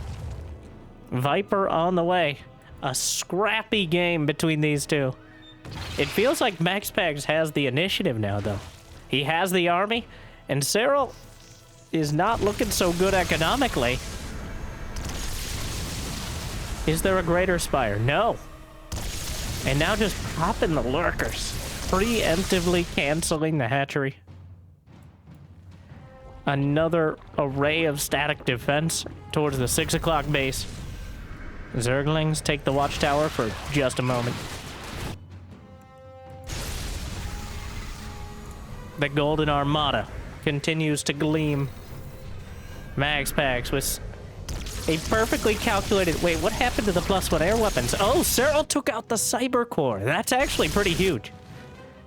Viper on the way. A scrappy game between these two. It feels like MaxPax has the initiative now, though. He has the army, and Serral is not looking so good economically. Is there a greater spire? No. And now just popping the lurkers. Preemptively canceling the hatchery. Another array of static defense towards the 6 o'clock base. Zerglings take the watchtower for just a moment. The Golden Armada continues to gleam. MaxPax with a perfectly calculated... Wait, what happened to the +1 air weapons? Oh, Serral took out the Cyber Core. That's actually pretty huge.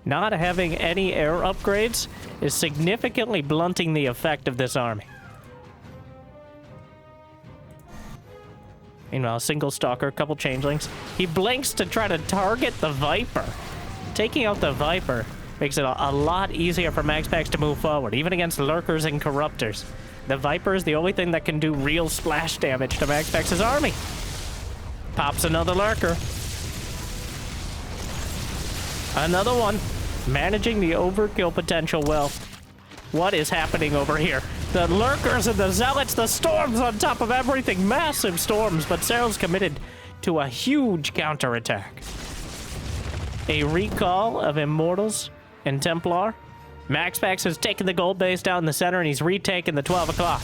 Not having any air upgrades is significantly blunting the effect of this army. Meanwhile, single stalker, couple changelings. He blinks to try to target the Viper. Taking out the Viper makes it a lot easier for MaxPax to move forward, even against lurkers and corruptors. The Viper is the only thing that can do real splash damage to MaxPax's army. Pops another lurker. Another one. Managing the overkill potential well. What is happening over here? The lurkers and the zealots, the storms on top of everything. Massive storms, but Serral's committed to a huge counterattack. A recall of Immortals and Templar. MaxPax has taken the gold base down in the center, and he's retaken the 12 o'clock.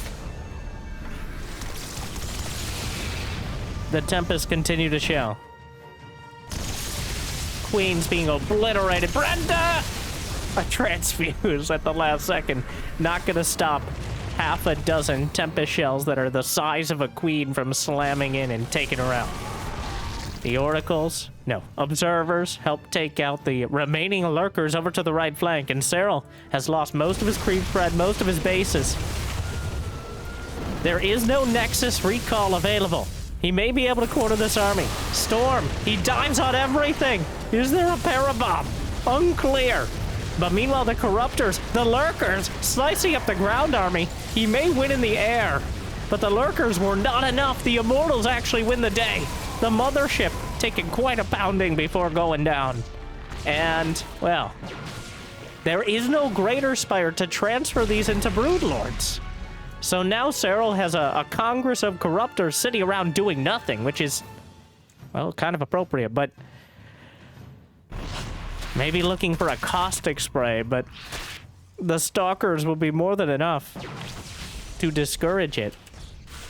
The Tempests continue to shell. Queen's being obliterated. Brenda! A transfuse at the last second. Not gonna stop half a dozen Tempest shells that are the size of a queen from slamming in and taking her out. The Oracles, no, Observers help take out the remaining lurkers over to the right flank, and Serral has lost most of his creep spread, most of his bases. There is no Nexus recall available. He may be able to corner this army. Storm, he dives on everything. Is there a parabomb? Unclear. But meanwhile, the Corruptors, the Lurkers, slicing up the ground army. He may win in the air, but the Lurkers were not enough. The Immortals actually win the day. The Mothership taking quite a pounding before going down. And, well, there is no greater spire to transfer these into Broodlords. So now Serral has a Congress of Corruptors sitting around doing nothing, which is, well, kind of appropriate, but maybe looking for a caustic spray, but the Stalkers will be more than enough to discourage it.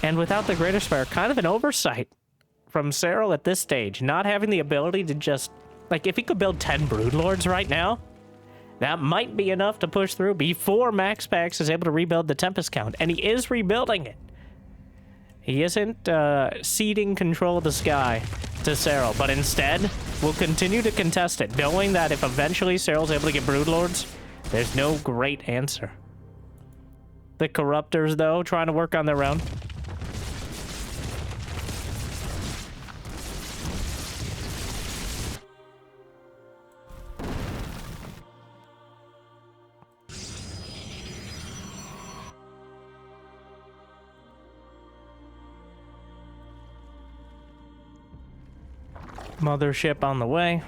And without the Greater Spire, kind of an oversight from Serral at this stage, not having the ability to just, like, if he could build 10 Broodlords right now, that might be enough to push through before MaxPax is able to rebuild the Tempest count, and he is rebuilding it. He isn't ceding control of the sky to Serral, but instead will continue to contest it, knowing that if eventually Serral's able to get Broodlords, there's no great answer. The Corruptors, though, trying to work on their own. Mothership on the way.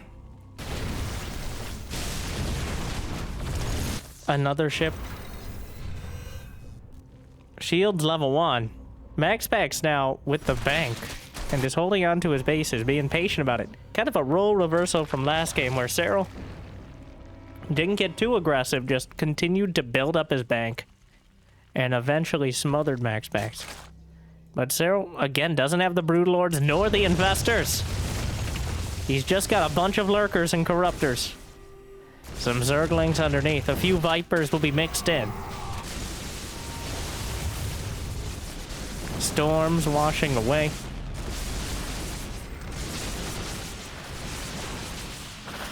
Another ship. Shields level 1. MaxPax now with the bank and is holding on to his bases, being patient about it. Kind of a role reversal from last game where Serral didn't get too aggressive, just continued to build up his bank and eventually smothered MaxPax. But Serral, again, doesn't have the Broodlords nor the Investors. He's just got a bunch of Lurkers and Corruptors. Some Zerglings underneath. A few Vipers will be mixed in. Storms washing away.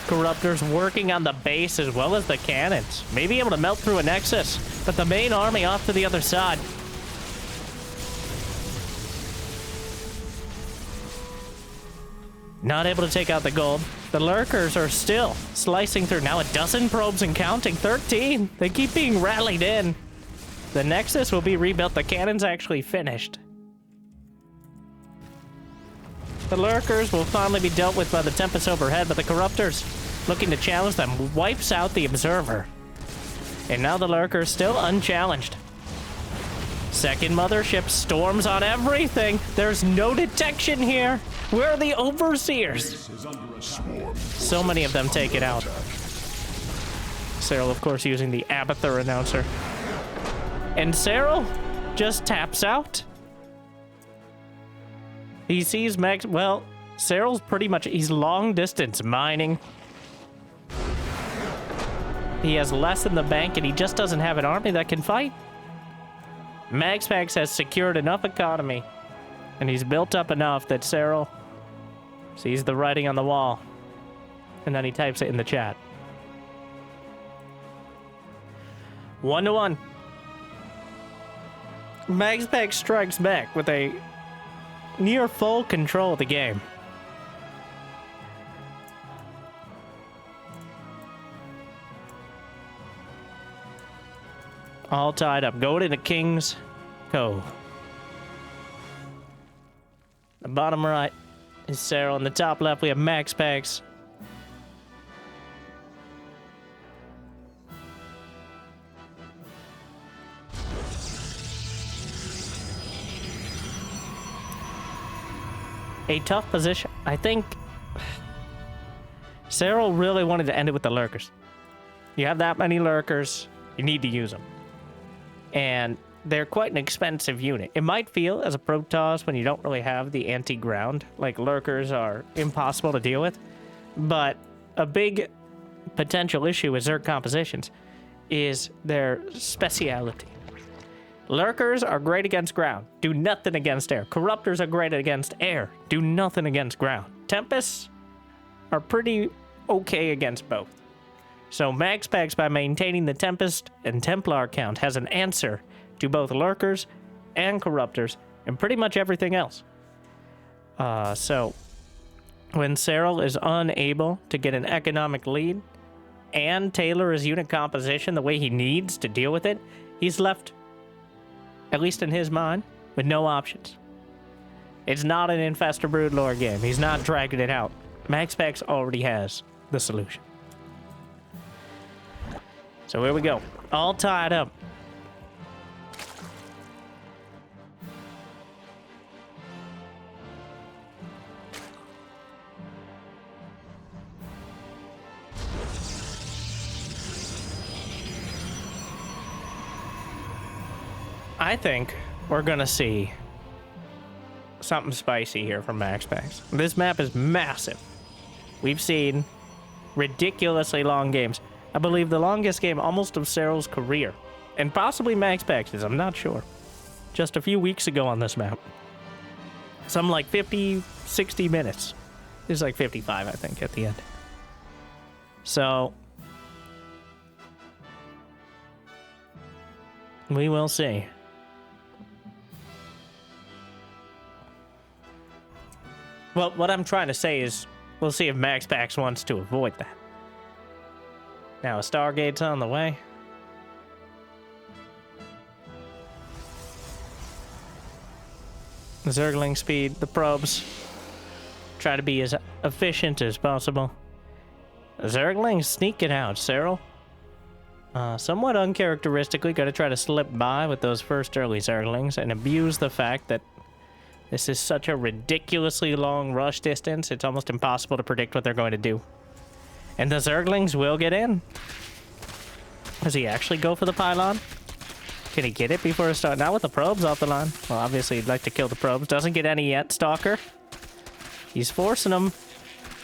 Corruptors working on the base as well as the cannons. Maybe able to melt through a Nexus, but the main army off to the other side. Not able to take out the gold. The Lurkers are still slicing through. Now a dozen probes and counting. 13. They keep being rallied in. The Nexus will be rebuilt. The cannon's actually finished. The Lurkers will finally be dealt with by the Tempest overhead, but the Corruptors, looking to challenge them, wipes out the Observer. And now the Lurkers still unchallenged. Second Mothership storms on everything. There's no detection here. Where are the Overseers? So many of them take it out. Serral, of course, using the Abathur announcer. And Serral just taps out. He sees Max. Well, Serral's pretty much, he's long distance mining. He has less in the bank, and he just doesn't have an army that can fight. MaxPax has secured enough economy, and he's built up enough that Serral sees the writing on the wall, and then he types it in the chat. 1-1. MaxPax strikes back with a near full control of the game. All tied up. Going into King's Cove. The bottom right is Serral. In the top left, we have MaxPax. A tough position. I think Serral really wanted to end it with the Lurkers. You have that many Lurkers, you need to use them. And they're quite an expensive unit. It might feel as a Protoss when you don't really have the anti-ground, like Lurkers are impossible to deal with. But a big potential issue with Zerg compositions is their speciality. Lurkers are great against ground, do nothing against air. Corruptors are great against air, do nothing against ground. Tempests are pretty okay against both. So MaxPax, by maintaining the Tempest and Templar count, has an answer to both Lurkers and Corruptors and pretty much everything else. So when Serral is unable to get an economic lead and tailor his unit composition the way he needs to deal with it, he's left, at least in his mind, with no options. It's not an Infestor Broodlord game. He's not dragging it out. MaxPax already has the solution. So here we go. All tied up. I think we're gonna see something spicy here from MaxPax. This map is massive. We've seen ridiculously long games. I believe the longest game almost of Serral's career, and possibly MaxPax's, I'm not sure. Just a few weeks ago on this map. Some like 50, 60 minutes. It was like 55, I think, at the end. So we will see. Well, what I'm trying to say is, we'll see if MaxPax wants to avoid that. Now, a Stargate's on the way. The Zergling speed, the probes. Try to be as efficient as possible. The Zerglings sneaking out, Serral. Somewhat uncharacteristically, going to try to slip by with those first early Zerglings and abuse the fact that this is such a ridiculously long rush distance, it's almost impossible to predict what they're going to do. And the Zerglings will get in. Does he actually go for the pylon? Can he get it before it starts? Not with the probes off the line. Well, obviously he'd like to kill the probes. Doesn't get any yet, Stalker. He's forcing them.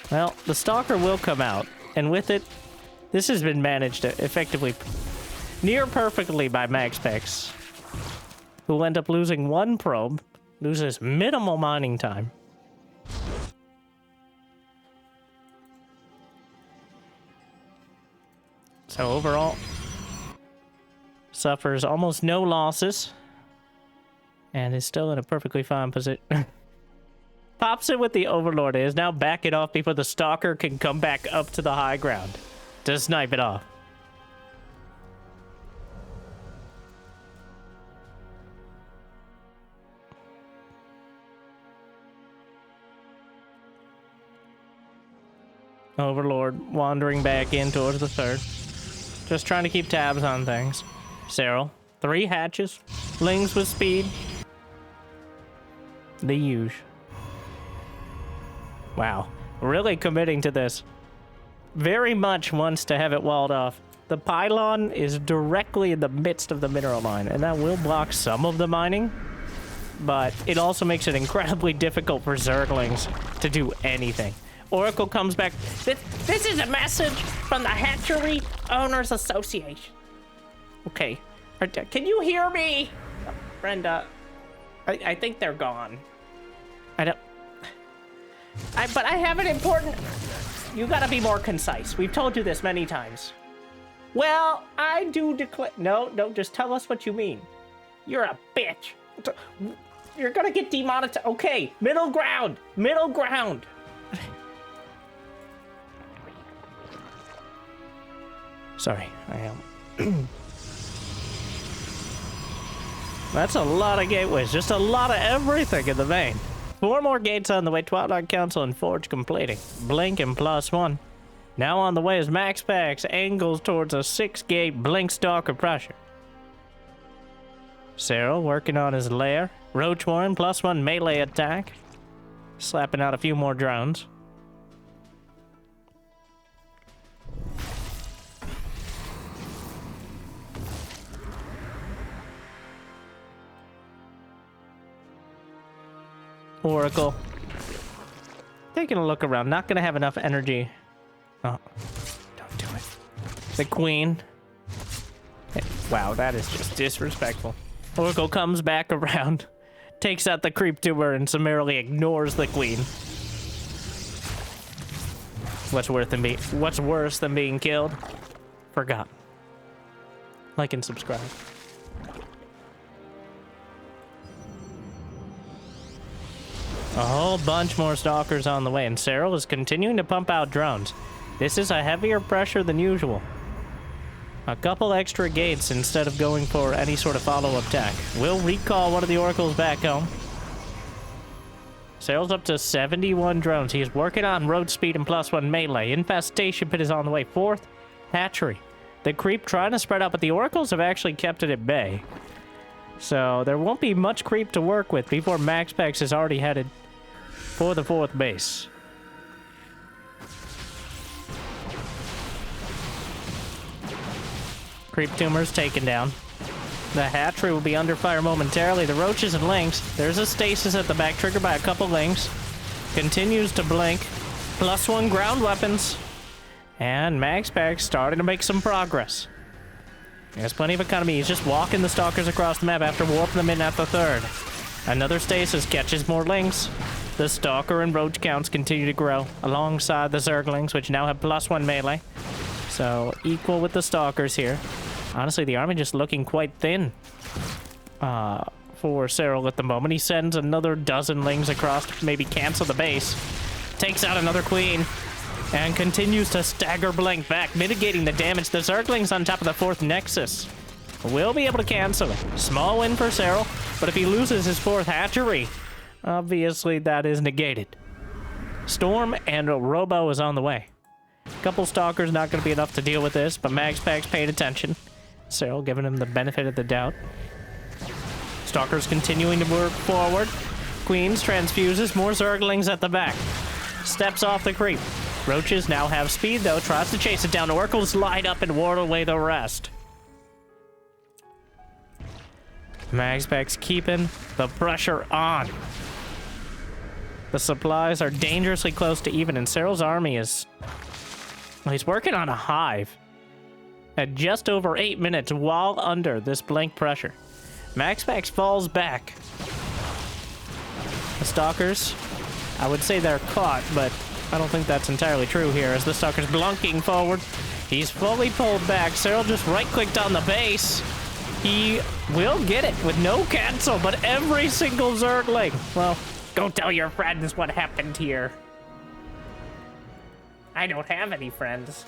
Well, the Stalker will come out. And with it, this has been managed effectively, near perfectly by MaxPax, who will end up losing one probe, loses minimal mining time. So overall, suffers almost no losses and is still in a perfectly fine position. Pops it with the Overlord. It is now back it off before the Stalker can come back up to the high ground to snipe it off. Overlord wandering back in towards the third. Just trying to keep tabs on things. Serral, 3 hatches. Lings with speed. The huge. Wow. Really committing to this. Very much wants to have it walled off. The pylon is directly in the midst of the mineral mine, and that will block some of the mining. But it also makes it incredibly difficult for Zerglings to do anything. Oracle comes back. This is a message from the Hatchery Owners Association. Okay. Can you hear me? Brenda, I think they're gone. But I have an important... You gotta be more concise. We've told you this many times. Well, I do declare... No, just tell us what you mean. You're a bitch. You're gonna get demonetized. Okay, middle ground. Middle ground. Sorry, I am. That's a lot of gateways. Just a lot of everything in the vein. 4 more gates on the way. Twilight Council and Forge completing. Blink and +1. Now on the way is MaxPax. Angles towards a 6-gate Blink Stalker pressure. Serral working on his lair. Roach Warren +1 melee attack. Slapping out a few more drones. Oracle. Taking a look around. Not gonna have enough energy. Oh, don't do it. The Queen. Hey, wow, that is just disrespectful. Oracle comes back around, takes out the creep tumor, and summarily ignores the Queen. What's worse than being killed? Forgotten. Like and subscribe. A whole bunch more stalkers on the way, and Serral is continuing to pump out drones. This is a heavier pressure than usual. A couple extra gates instead of going for any sort of follow-up attack. We'll recall one of the Oracles back home. Serral's up to 71 drones. He's working on road speed and +1 melee. Infestation pit is on the way. 4th hatchery. The creep trying to spread out, but the Oracles have actually kept it at bay. So there won't be much creep to work with before MaxPax is already headed for the 4th base. Creep tumors taken down. The hatchery will be under fire momentarily. The roaches and lings. There's a stasis at the back, triggered by a couple lings. Continues to blink. +1 ground weapons. And MaxPax starting to make some progress. He has plenty of economy. He's just walking the stalkers across the map after warping them in at the 3rd. Another stasis catches more lings. The stalker and roach counts continue to grow alongside the zerglings, which now have +1 melee. So equal with the stalkers here. Honestly, the army just looking quite thin for Serral at the moment. He sends another dozen lings across to maybe cancel the base. Takes out another queen. And continues to stagger blink back, mitigating the damage. The Zerglings on top of the 4th Nexus will be able to cancel it. Small win for Serral, but if he loses his 4th hatchery, obviously that is negated. Storm and Robo is on the way. A couple stalkers not going to be enough to deal with this, but MaxPax paid attention. Serral giving him the benefit of the doubt. Stalkers continuing to work forward. Queens transfuses, more Zerglings at the back. Steps off the creep. Roaches now have speed, though. Tries to chase it down. Oracles light up and ward away the rest. MaxPax keeping the pressure on. The supplies are dangerously close to even, and Serral's army is... Well, he's working on a hive at just over 8 minutes while under this blink pressure. MaxPax falls back. The stalkers, I would say they're caught, but I don't think that's entirely true here, as the stalker's blunking forward. He's fully pulled back. Serral just right-clicked on the base. He will get it with no cancel, but every single Zergling, well, Go tell your friends what happened here. I don't have any friends.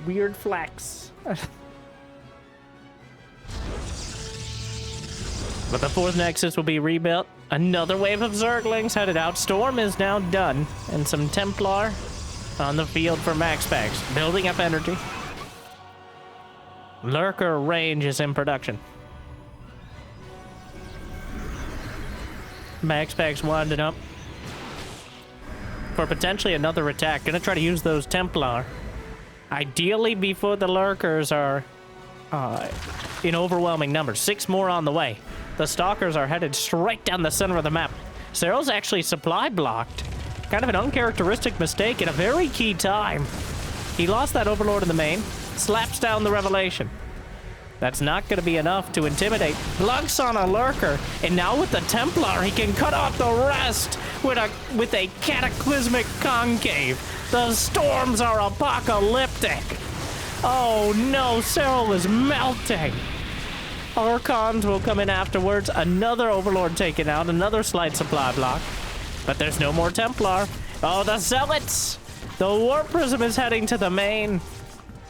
Weird flex. But the 4th Nexus will be rebuilt. Another wave of Zerglings headed out. Storm is now done. And some Templar on the field for MaxPax. Building up energy. Lurker range is in production. MaxPax winding up for potentially another attack. Gonna try to use those Templar. Ideally before the Lurkers are in overwhelming numbers. 6 more on the way. The Stalkers are headed straight down the center of the map. Serral's actually supply blocked. Kind of an uncharacteristic mistake at a very key time. He lost that Overlord in the main, slaps down the Revelation. That's not going to be enough to intimidate. Blunks on a Lurker, and now with the Templar, he can cut off the rest with a cataclysmic concave. The storms are apocalyptic. Oh no, Serral is melting. Archons will come in afterwards. Another Overlord taken out, another slight supply block. But there's no more Templar. Oh, the Zealots! The Warp Prism is heading to the main.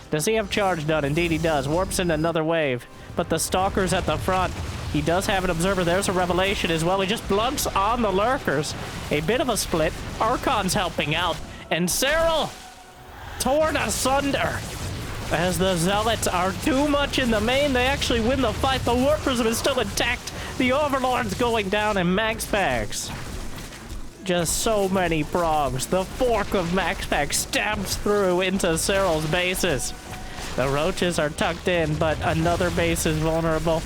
Does he have charge done? Indeed he does. Warps in another wave. But the Stalker's at the front. He does have an Observer. There's a Revelation as well. He just blunts on the Lurkers. A bit of a split. Archon's helping out. And Serral torn asunder. As the Zealots are too much in the main, they actually win the fight. The Warp Prism is still intact. The Overlord's going down, and MaxPax. Just so many prongs. The fork of MaxPax stabs through into Serral's bases. The Roaches are tucked in, but another base is vulnerable.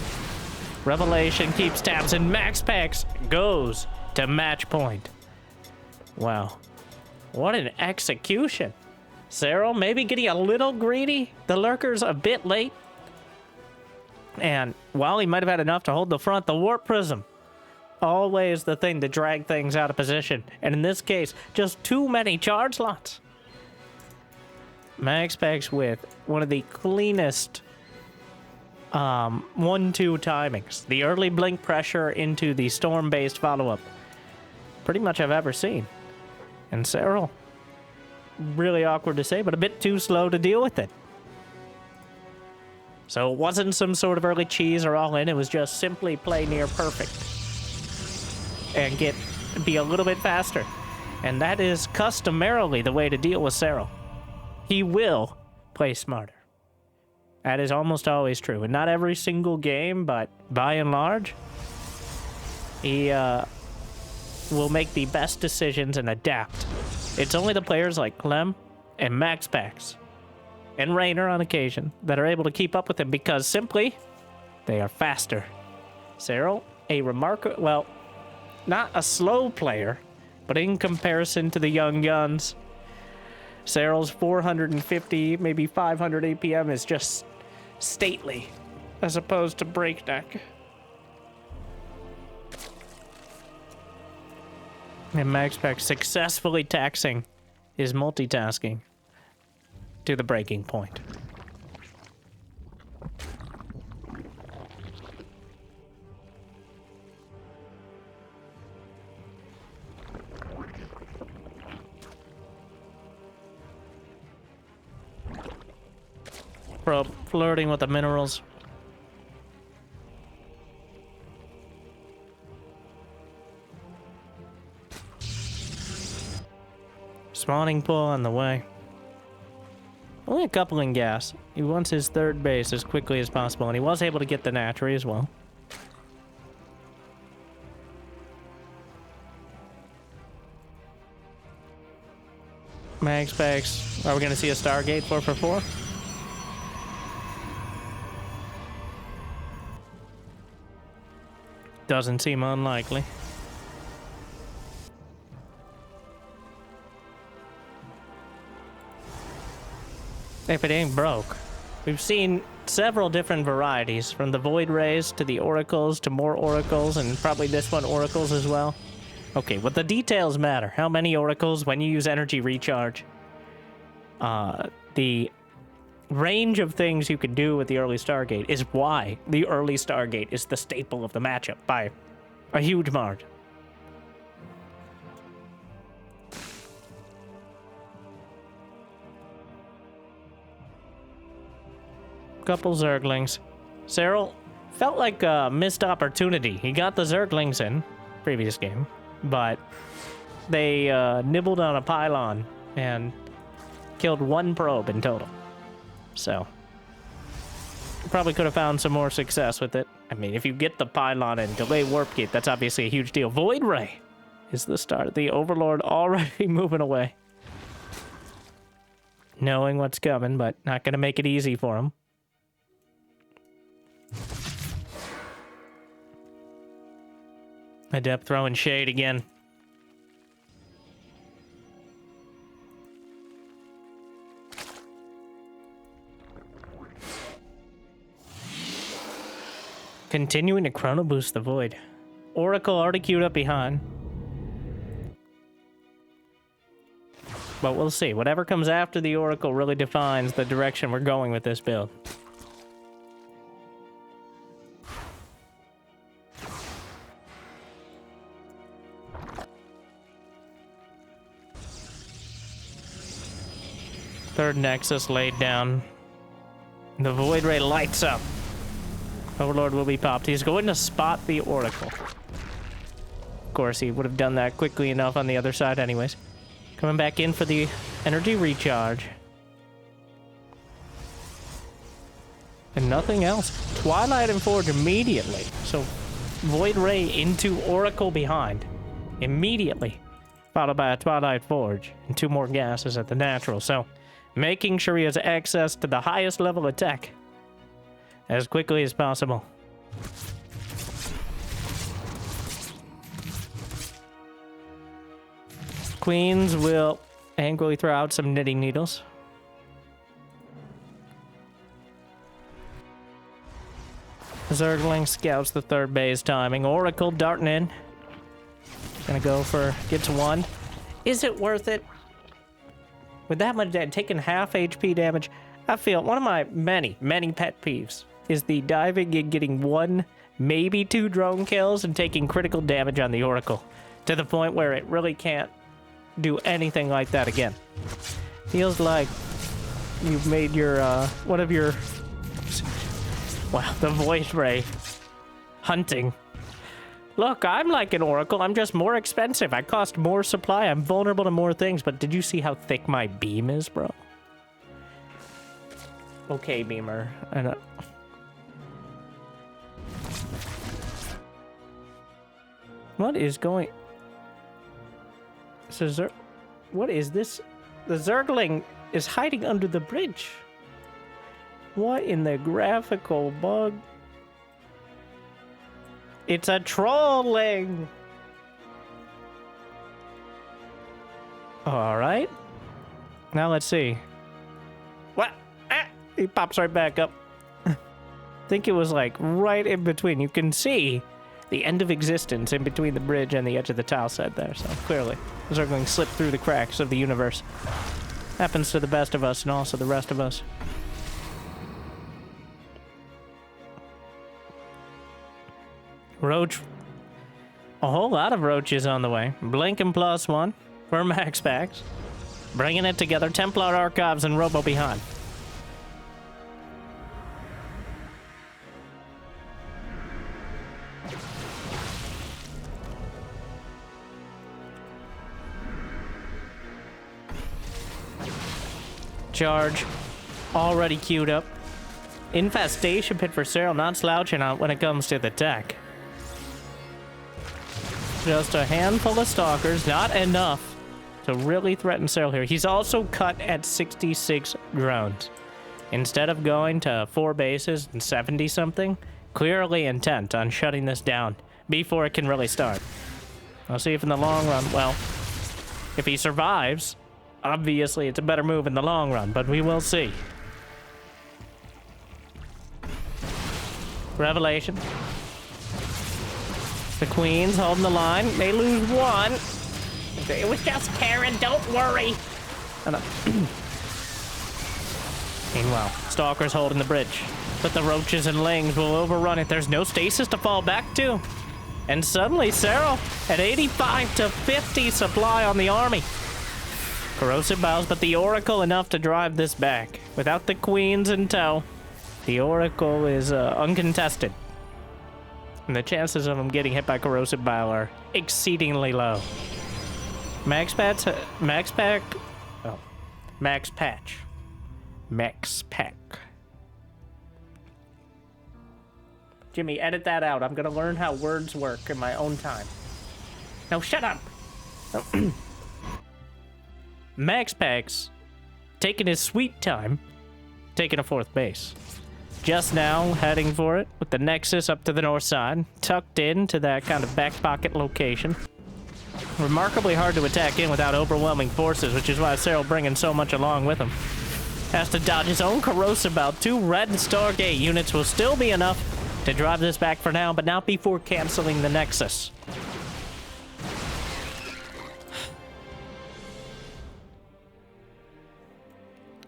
Revelation keeps tabs, and MaxPax goes to match point. Wow. What an execution. Serral maybe getting a little greedy. The Lurker's a bit late. And while he might have had enough to hold the front, the Warp Prism, always the thing to drag things out of position. And in this case, just too many charge slots. MaxPax with one of the cleanest 1-2 timings. The early blink pressure into the storm-based follow-up. Pretty much I've ever seen. And Serral, really awkward to say, but a bit too slow to deal with it. So it wasn't some sort of early cheese or all in, it was just simply play near perfect. And be a little bit faster. And that is customarily the way to deal with Serral. He will play smarter. That is almost always true. And not every single game, but by and large, he will make the best decisions and adapt. It's only the players like Clem and MaxPax and Raynor on occasion that are able to keep up with him because simply they are faster. Serral, a remarkable, well, not a slow player, but in comparison to the young guns, Serral's 450, maybe 500 APM is just stately as opposed to breakneck. And MaxPax successfully taxing his multitasking to the breaking point. Flirting with the minerals. Spawning pool on the way. Only a couple in gas. He wants his third base as quickly as possible, and he was able to get the Natry as well. MaxPax. Are we going to see a Stargate 4x4? Doesn't seem unlikely. If it ain't broke. We've seen several different varieties, from the Void Rays to the Oracles to more Oracles, and probably this one Oracles as well. Okay, well, the details matter. How many Oracles, when you use energy recharge. The range of things you can do with the early Stargate is why the early Stargate is the staple of the matchup by A huge margin. Couple Zerglings. Serral felt like a missed opportunity. He got the Zerglings in previous game, but they nibbled on a pylon and killed one probe in total. So probably could have found some more success with it. I mean, if you get the pylon and delay warp gate, that's obviously a huge deal. Void Ray is the start. The Overlord already moving away. Knowing what's coming, but not going to make it easy for him. Adept throwing shade again. Continuing to chrono boost the void. Oracle already queued up behind. But we'll see. Whatever comes after the Oracle really defines the direction we're going with this build. Third Nexus laid down. The Void Ray lights up. Overlord will be popped. He's going to spot the Oracle. Of course, he would have done that quickly enough on the other side anyways. Coming back in for the energy recharge. And nothing else. Twilight and Forge immediately. So, Void Ray into Oracle behind. Immediately. Followed by a Twilight Forge. And 2 more gases at the natural. So, making sure he has access to the highest level attack as quickly as possible. Queens will angrily throw out some knitting needles. Zergling scouts the third base timing. Oracle darting in. Gonna go for, gets 1. Is it worth it? With that much damage, taking half HP damage, I feel one of my many pet peeves is the diving and getting 1, maybe 2 drone kills and taking critical damage on the Oracle to the point where it really can't do anything like that again. Feels like you've made your, one of your, wow, the Void Ray hunting. Look, I'm like an Oracle. I'm just more expensive. I cost more supply. I'm vulnerable to more things. But did you see how thick my beam is, bro? Okay, Beamer. I know. What is going... So what is this? The Zergling is hiding under the bridge. What in the graphical bug? It's a trolling. All right. Now let's see. What? Ah, he pops right back up. I think it was like right in between. You can see the end of existence in between the bridge and the edge of the tile set there. So clearly, the Zergling slipped through the cracks of the universe. Happens to the best of us and also the rest of us. Roach. A whole lot of roaches on the way. Blinking +1 for MaxPax. Bringing it together. Templar Archives and Robo behind. Charge. Already queued up. Infestation Pit for Serral, not slouching out when it comes to the tech. Just a handful of stalkers, not enough to really threaten Serral here. He's also cut at 66 drones. Instead of going to 4 bases and 70-something, clearly intent on shutting this down before it can really start. I'll see if in the long run, well, if he survives, obviously it's a better move in the long run, but we will see. Revelation. The Queens holding the line. They lose 1. It was just Karen, don't worry. Meanwhile, Stalker's holding the bridge. But the Roaches and Lings will overrun it. There's no stasis to fall back to. And suddenly, Serral at 85 to 50 supply on the army. Corrosive Bouts, but the Oracle enough to drive this back. Without the Queens in tow, the Oracle is uncontested. And the chances of him getting hit by Corrosive Bow are exceedingly low. MaxPax. Jimmy, edit that out. I'm gonna learn how words work in my own time. No, shut up! MaxPax, taking his sweet time, taking a 4th base. Just now, heading for it, with the Nexus up to the north side, tucked into that kind of back pocket location. Remarkably hard to attack in without overwhelming forces, which is why Serral bringing so much along with him. Has to dodge his own Corrosive Bow. 2 red Stargate units will still be enough to drive this back for now, but not before canceling the Nexus.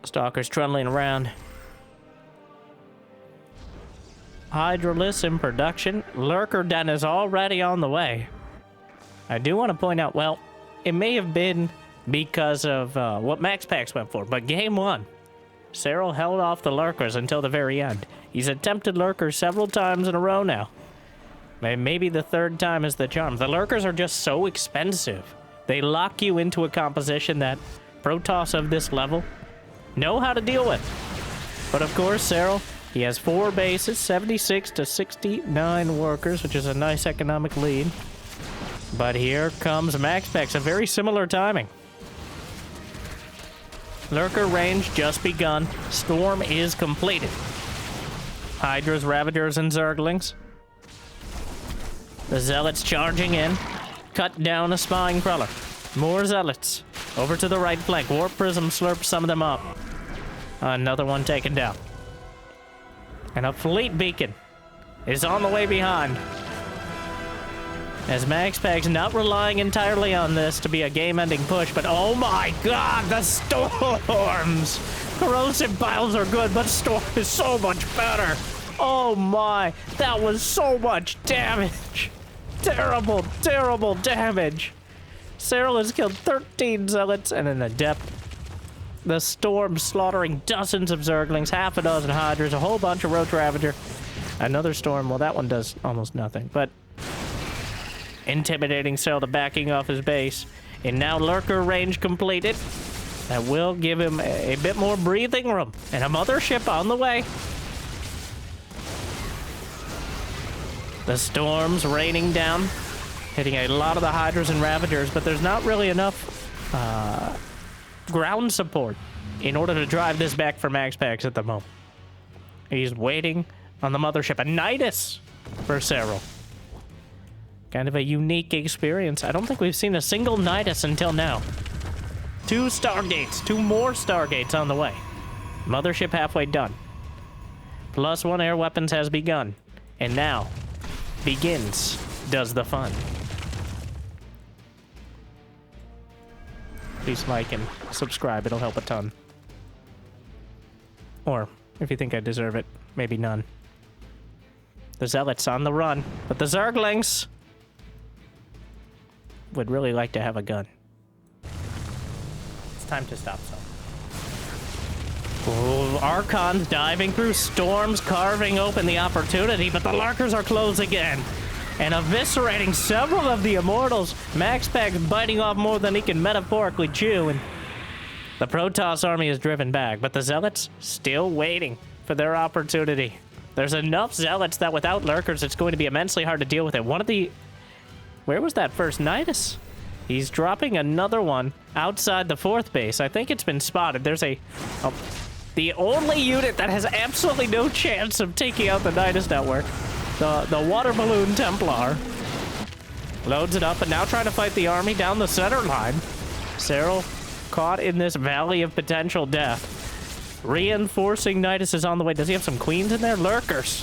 Stalker's trundling around. Hydralisk in production. Lurker Den is already on the way. I do want to point out, well, it may have been because of what MaxPax went for, but game 1, Serral held off the Lurkers until the very end. He's attempted Lurkers several times in a row now. Maybe the 3rd time is the charm. The Lurkers are just so expensive. They lock you into a composition that Protoss of this level know how to deal with. But of course, Serral, he has 4 bases, 76 to 69 workers, which is a nice economic lead. But here comes MaxPax, a very similar timing. Lurker range just begun. Storm is completed. Hydras, Ravagers, and Zerglings. The Zealots charging in. Cut down a Spine Crawler. More Zealots. Over to the right flank. Warp Prism slurps some of them up. Another one taken down. And a Fleet Beacon is on the way behind. As MaxPax not relying entirely on this to be a game-ending push, but oh my god, the storms! Corrosive Bows are good, but Storm is so much better! Oh my, that was so much damage! Terrible, terrible damage! Serral has killed 13 Zealots and an Adept. The Storm slaughtering dozens of Zerglings, half a dozen Hydras, a whole bunch of Roach Ravager. Another Storm, well that one does almost nothing, but intimidating Serral to backing off his base. And now Lurker range completed. That will give him a bit more breathing room. And a mothership on the way. The Storms raining down. Hitting a lot of the Hydras and Ravagers, but there's not really enough ground support in order to drive this back for MaxPax at the moment. He's waiting on the mothership. A Nidus for Serral. Kind of a unique experience. I don't think we've seen a single Nidus until now. 2 Stargates, 2 more Stargates on the way. Mothership halfway done. +1 air weapons has begun. And now, begins, does the fun. Please like and subscribe, it'll help a ton. Or, if you think I deserve it, maybe none. The Zealots on the run, but the Zerglings would really like to have a gun. It's time to stop some. Oh, Archons diving through Storms, carving open the opportunity, but the Lurkers are close again. And eviscerating several of the Immortals. MaxPax biting off more than he can metaphorically chew, and the Protoss army is driven back, but the Zealots still waiting for their opportunity. There's enough Zealots that without Lurkers, it's going to be immensely hard to deal with it. One of the... Where was that first Nidus? He's dropping another one outside the 4th base. I think it's been spotted. There's the only unit that has absolutely no chance of taking out the Nidus network. The Water Balloon Templar. Loads it up and now trying to fight the army down the center line. Serral caught in this valley of potential death. Reinforcing Nidus is on the way. Does he have some queens in there? Lurkers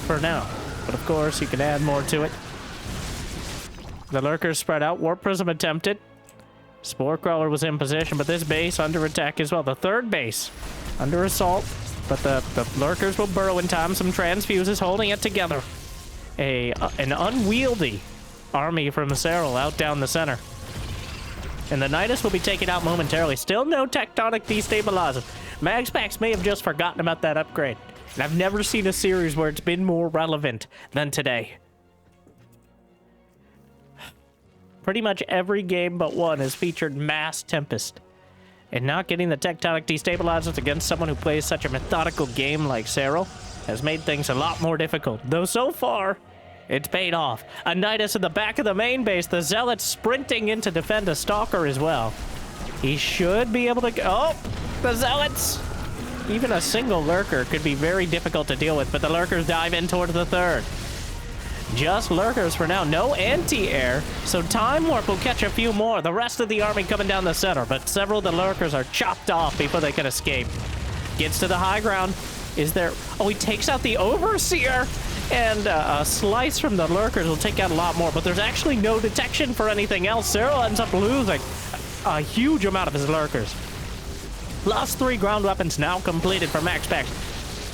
for now. But of course, you can add more to it. The Lurkers spread out. Warp Prism attempted. Spore Crawler was in position, but this base under attack as well. The 3rd base under assault, but the Lurkers will burrow in time. Some transfuses holding it together. An unwieldy army from Serral out down the center. And the Nidus will be taken out momentarily. Still no tectonic destabilizers. MaxPax may have just forgotten about that upgrade. And I've never seen a series where it's been more relevant than today. Pretty much every game but one has featured Mass Tempest. And not getting the tectonic destabilizers against someone who plays such a methodical game like Serral has made things a lot more difficult. Though so far, it's paid off. A Nidus in the back of the main base. The Zealot sprinting in to defend a Stalker as well. He should be able to go. Oh, the Zealots! Even a single Lurker could be very difficult to deal with, but the Lurkers dive in toward the third. Just Lurkers for now. No anti-air, so Time Warp will catch a few more. The rest of the army coming down the center, but several of the Lurkers are chopped off before they can escape. Gets to the high ground. Is there... Oh, he takes out the Overseer! And a slice from the Lurkers will take out a lot more, but there's actually no detection for anything else. Serral ends up losing a huge amount of his Lurkers. Last 3 ground weapons now completed for MaxPax.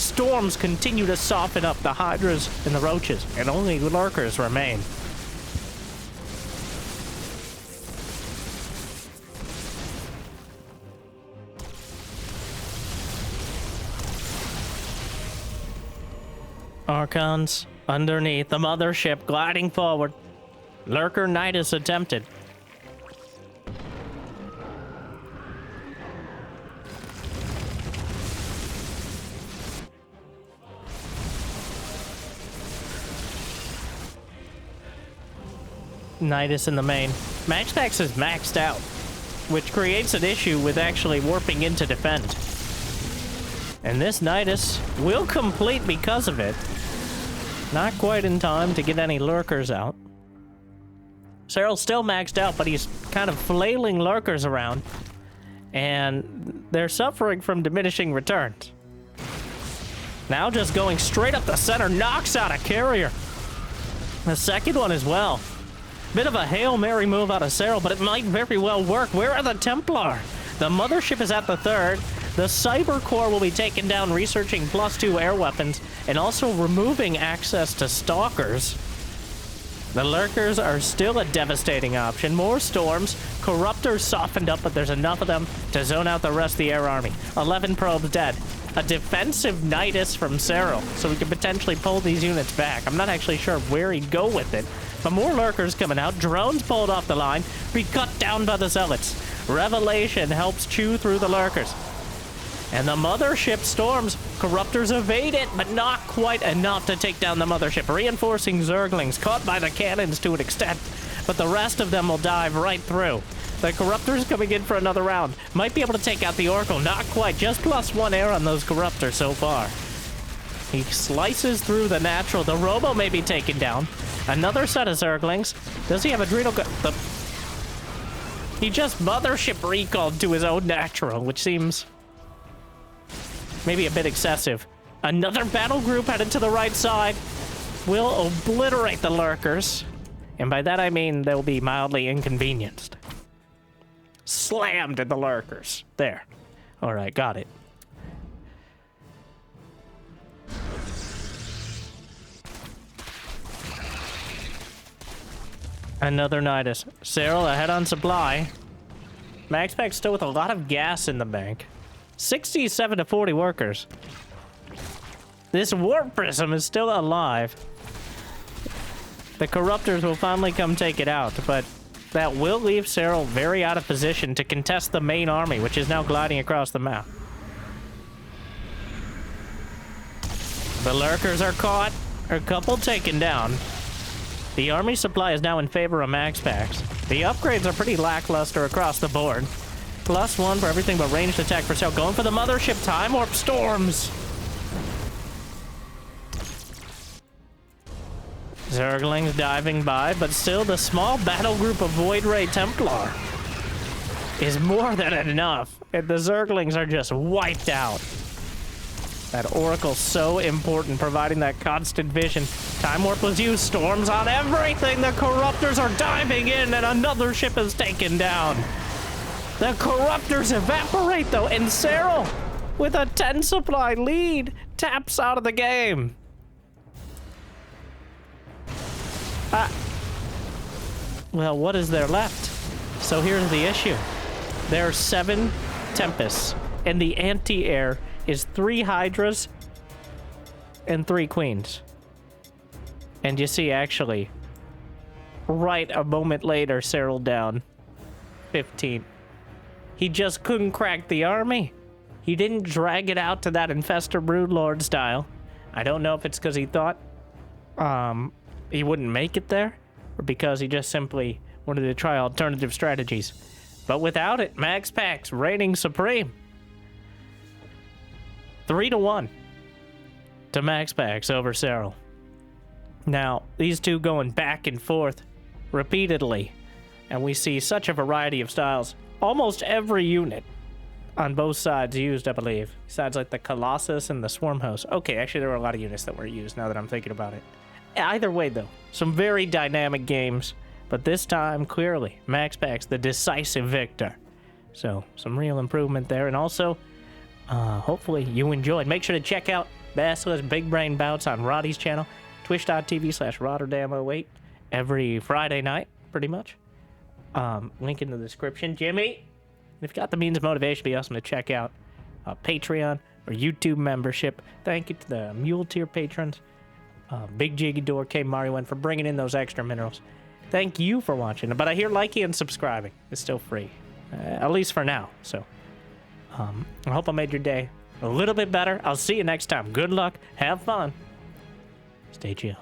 Storms continue to soften up the Hydras and the Roaches, and only Lurkers remain. Archons underneath the mothership gliding forward. Lurker Nidus attempted. Nidus in the main. MaxPax is maxed out, which creates an issue with actually warping in to defend. And this Nidus will complete because of it. Not quite in time to get any Lurkers out. Serral's still maxed out, but he's kind of flailing Lurkers around. And they're suffering from diminishing returns. Now just going straight up the center, knocks out a carrier. The second one as well. Bit of a Hail Mary move out of Serral, but it might very well work. Where are the Templar? The mothership is at the third. The Cyber Core will be taken down, researching +2 air weapons, and also removing access to Stalkers. The Lurkers are still a devastating option. More storms. Corruptors softened up, but there's enough of them to zone out the rest of the air army. 11 probes dead. A defensive Nidus from Serral, so we could potentially pull these units back. I'm not actually sure where he'd go with it. But more Lurkers coming out. Drones pulled off the line. Be cut down by the Zealots. Revelation helps chew through the Lurkers. And the mothership storms. Corruptors evade it, but not quite enough to take down the mothership. Reinforcing Zerglings, caught by the cannons to an extent. But the rest of them will dive right through. The Corruptors coming in for another round. Might be able to take out the Oracle. Not quite. Just +1 air on those Corruptors so far. He slices through the natural. The Robo may be taken down. Another set of Zerglings. Does he have Adrenal? He just mothership recalled to his own natural, which seems maybe a bit excessive. Another battle group headed to the right side. Will obliterate the Lurkers. And by that I mean they'll be mildly inconvenienced. Slammed at the Lurkers. There. All right, got it. Another Nidus. Serral ahead on supply. MaxPax still with a lot of gas in the bank. 67 to 40 workers. This Warp Prism is still alive. The Corruptors will finally come take it out, but that will leave Serral very out of position to contest the main army, which is now gliding across the map. The Lurkers are caught. A couple taken down. The army supply is now in favor of MaxPax. The upgrades are pretty lackluster across the board. +1 for everything but ranged attack for Serral. Going for the mothership. Time Warp storms. Zerglings diving by, but still the small battle group of Void Ray Templar is more than enough. And the Zerglings are just wiped out. That Oracle's so important, providing that constant vision. Time Warp was used. Storms on everything. The Corruptors are diving in, and another ship is taken down. The Corruptors evaporate, though, and Serral, with a 10 supply lead, taps out of the game. Well, what is there left? So here's the issue. There are 7 Tempests, and the anti-air is 3 Hydras and 3 Queens. And you see, actually, right a moment later, Serral down 15. He just couldn't crack the army. He didn't drag it out to that Infestor Broodlord style. I don't know if it's because he thought he wouldn't make it there, or because he just simply wanted to try alternative strategies. But without it, MaxPax reigning supreme. 3-1 to MaxPax over Serral. Now, these two going back and forth repeatedly, and we see such a variety of styles. Almost every unit on both sides used, I believe, besides like the Colossus and the Swarm Host. Okay, actually there were a lot of units that were used now that I'm thinking about it. Either way, though, some very dynamic games, but this time, clearly, MaxPax, the decisive victor. So, some real improvement there, and also, hopefully you enjoyed. Make sure to check out Basilisk Big Brain Bouts on Roddy's channel, twitch.tv/Rotterdam08, every Friday night, pretty much. Link in the description. Jimmy, if you've got the means of motivation, it'd be awesome to check out Patreon or YouTube membership. Thank you to the Mule Tier patrons. Big Jiggy Door, K Mario One for bringing in those extra minerals. Thank you for watching. But I hear liking and subscribing is still free, at least for now. So I hope I made your day a little bit better. I'll see you next time. Good luck. Have fun. Stay chill.